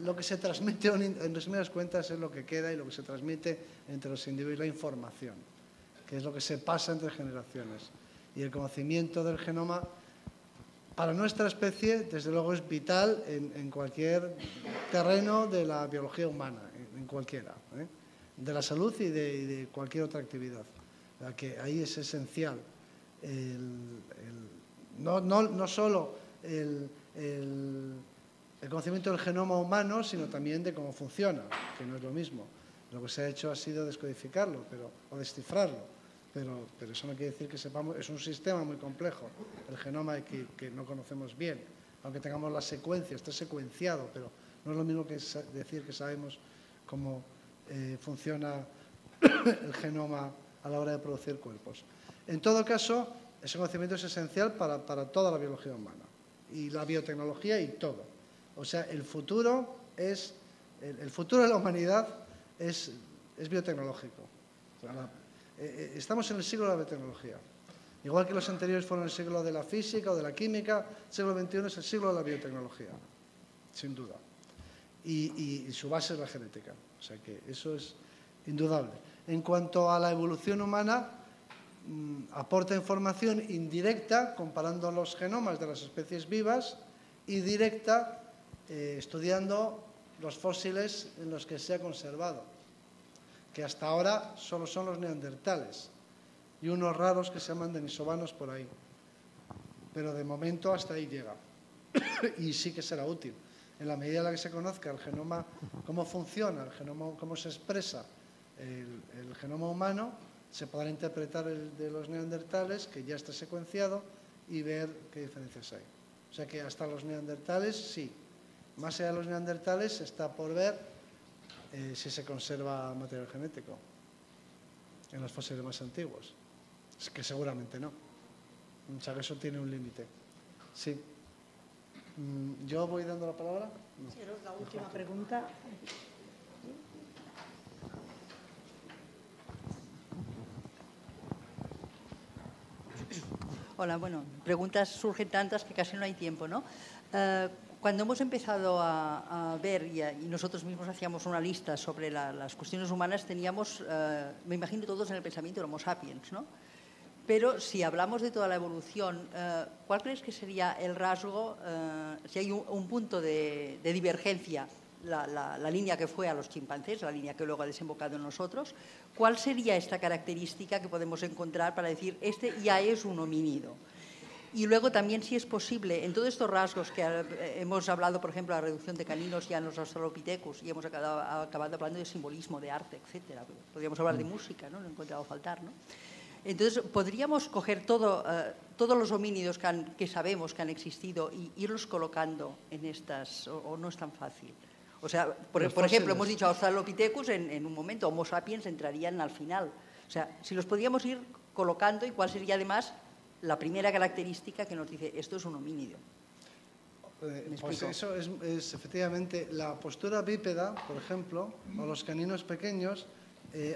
lo que se transmite, en resumidas cuentas, es lo que queda y lo que se transmite entre los individuos, la información, que es lo que se pasa entre generaciones. Y el conocimiento del genoma, para nuestra especie, desde luego es vital en cualquier terreno de la biología humana, en cualquiera, de la salud y de cualquier otra actividad. Que ahí es esencial no solo el conocimiento del genoma humano, sino también de cómo funciona, que no es lo mismo. Lo que se ha hecho ha sido descodificarlo o descifrarlo, pero eso no quiere decir que sepamos. Es un sistema muy complejo, el genoma que no conocemos bien, aunque tengamos la secuencia, está secuenciado, pero no es lo mismo que decir que sabemos cómo funciona el genoma a la hora de producir cuerpos. En todo caso, ese conocimiento es esencial para toda la biología humana y la biotecnología y todo. O sea, el futuro de la humanidad es biotecnológico. O sea, estamos en el siglo de la biotecnología. Igual que los anteriores fueron el siglo de la física o de la química, el siglo XXI es el siglo de la biotecnología, sin duda. Y su base es la genética. O sea que eso es indudable. En cuanto a la evolución humana, aporta información indirecta comparando los genomas de las especies vivas y directa estudiando los fósiles en los que se ha conservado, que hasta ahora solo son los neandertales y unos raros que se llaman denisovanos por ahí. Pero de momento hasta ahí llega y sí que será útil. En la medida en la que se conozca el genoma, cómo funciona, el genoma, cómo se expresa el genoma humano, se podrá interpretar el de los neandertales, que ya está secuenciado, y ver qué diferencias hay. O sea que hasta los neandertales, sí. Más allá de los neandertales está por ver si se conserva material genético en los fósiles más antiguos. Es que seguramente no. O sea que eso tiene un límite. Sí. ¿Yo voy dando la palabra? No. Sí, la última pregunta. Hola, bueno, preguntas surgen tantas que casi no hay tiempo, ¿no? Cuando hemos empezado a ver, y nosotros mismos hacíamos una lista sobre las cuestiones humanas, teníamos, me imagino todos en el pensamiento del Homo sapiens, ¿no? Pero si hablamos de toda la evolución, ¿cuál crees que sería el rasgo, si hay un punto de divergencia, la línea que fue a los chimpancés, la línea que luego ha desembocado en nosotros, ¿cuál sería esta característica que podemos encontrar para decir, este ya es un homínido? Y luego también, si es posible, en todos estos rasgos que hemos hablado, por ejemplo, la reducción de caninos ya en los Australopithecus, y hemos acabado hablando de simbolismo, de arte, etcétera. Podríamos hablar de música, ¿no? No he encontrado faltar, ¿no? Entonces, podríamos coger todos los homínidos que sabemos que han existido y irlos colocando en estas, o no es tan fácil. O sea, por ejemplo, hemos dicho Australopithecus, en un momento Homo sapiens entrarían al final. O sea, si los podríamos ir colocando, y cuál sería además la primera característica que nos dice esto es un homínido. Pues eso es efectivamente la postura bípeda, por ejemplo, o los caninos pequeños,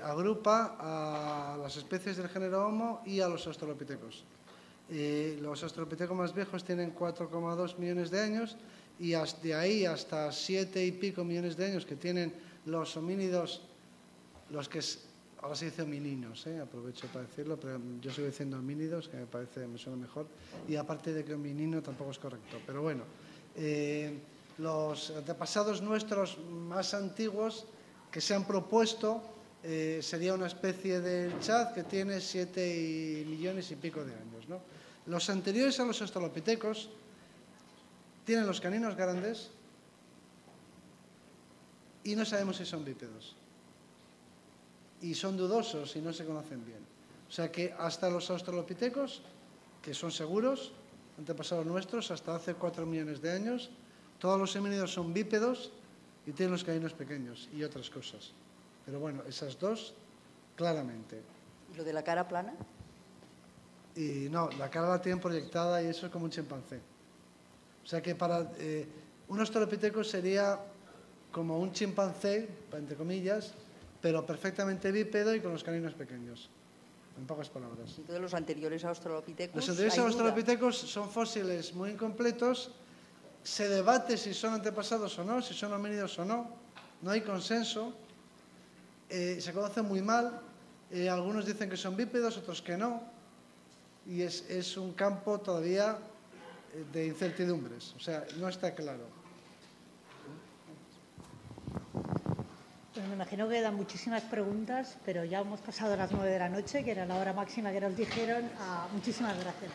agrupa a las especies del género Homo y a los australopithecus. Los australopithecus más viejos tienen 4,2 millones de años y de ahí hasta 7 y pico millones de años que tienen los homínidos, los que ahora se dice homininos, aprovecho para decirlo, pero yo sigo diciendo homínidos, que me suena mejor, y aparte de que hominino tampoco es correcto. Pero bueno, los antepasados nuestros más antiguos que se han propuesto sería una especie del Chad que tiene 7 millones y pico de años, ¿no? Los anteriores a los australopithecus tienen los caninos grandes y no sabemos si son bípedos. Y son dudosos y no se conocen bien. O sea que hasta los australopithecus, que son seguros, antepasados nuestros, hasta hace 4 millones de años, todos los homínidos son bípedos y tienen los caninos pequeños y otras cosas. Pero bueno, esas dos, claramente. ¿Y lo de la cara plana? Y no, la cara la tienen proyectada y eso es como un chimpancé. O sea que para un australopithecus sería como un chimpancé, entre comillas, pero perfectamente bípedo y con los caninos pequeños, en pocas palabras. Entonces los anteriores a Australopithecus... Los anteriores a Australopithecus son fósiles muy incompletos, se debate si son antepasados o no, si son homínidos o no, no hay consenso, se conocen muy mal, algunos dicen que son bípedos, otros que no, y es un campo todavía de incertidumbres, o sea, no está claro. Pues me imagino que quedan muchísimas preguntas, pero ya hemos pasado las 9 de la noche, que era la hora máxima que nos dijeron. Muchísimas gracias.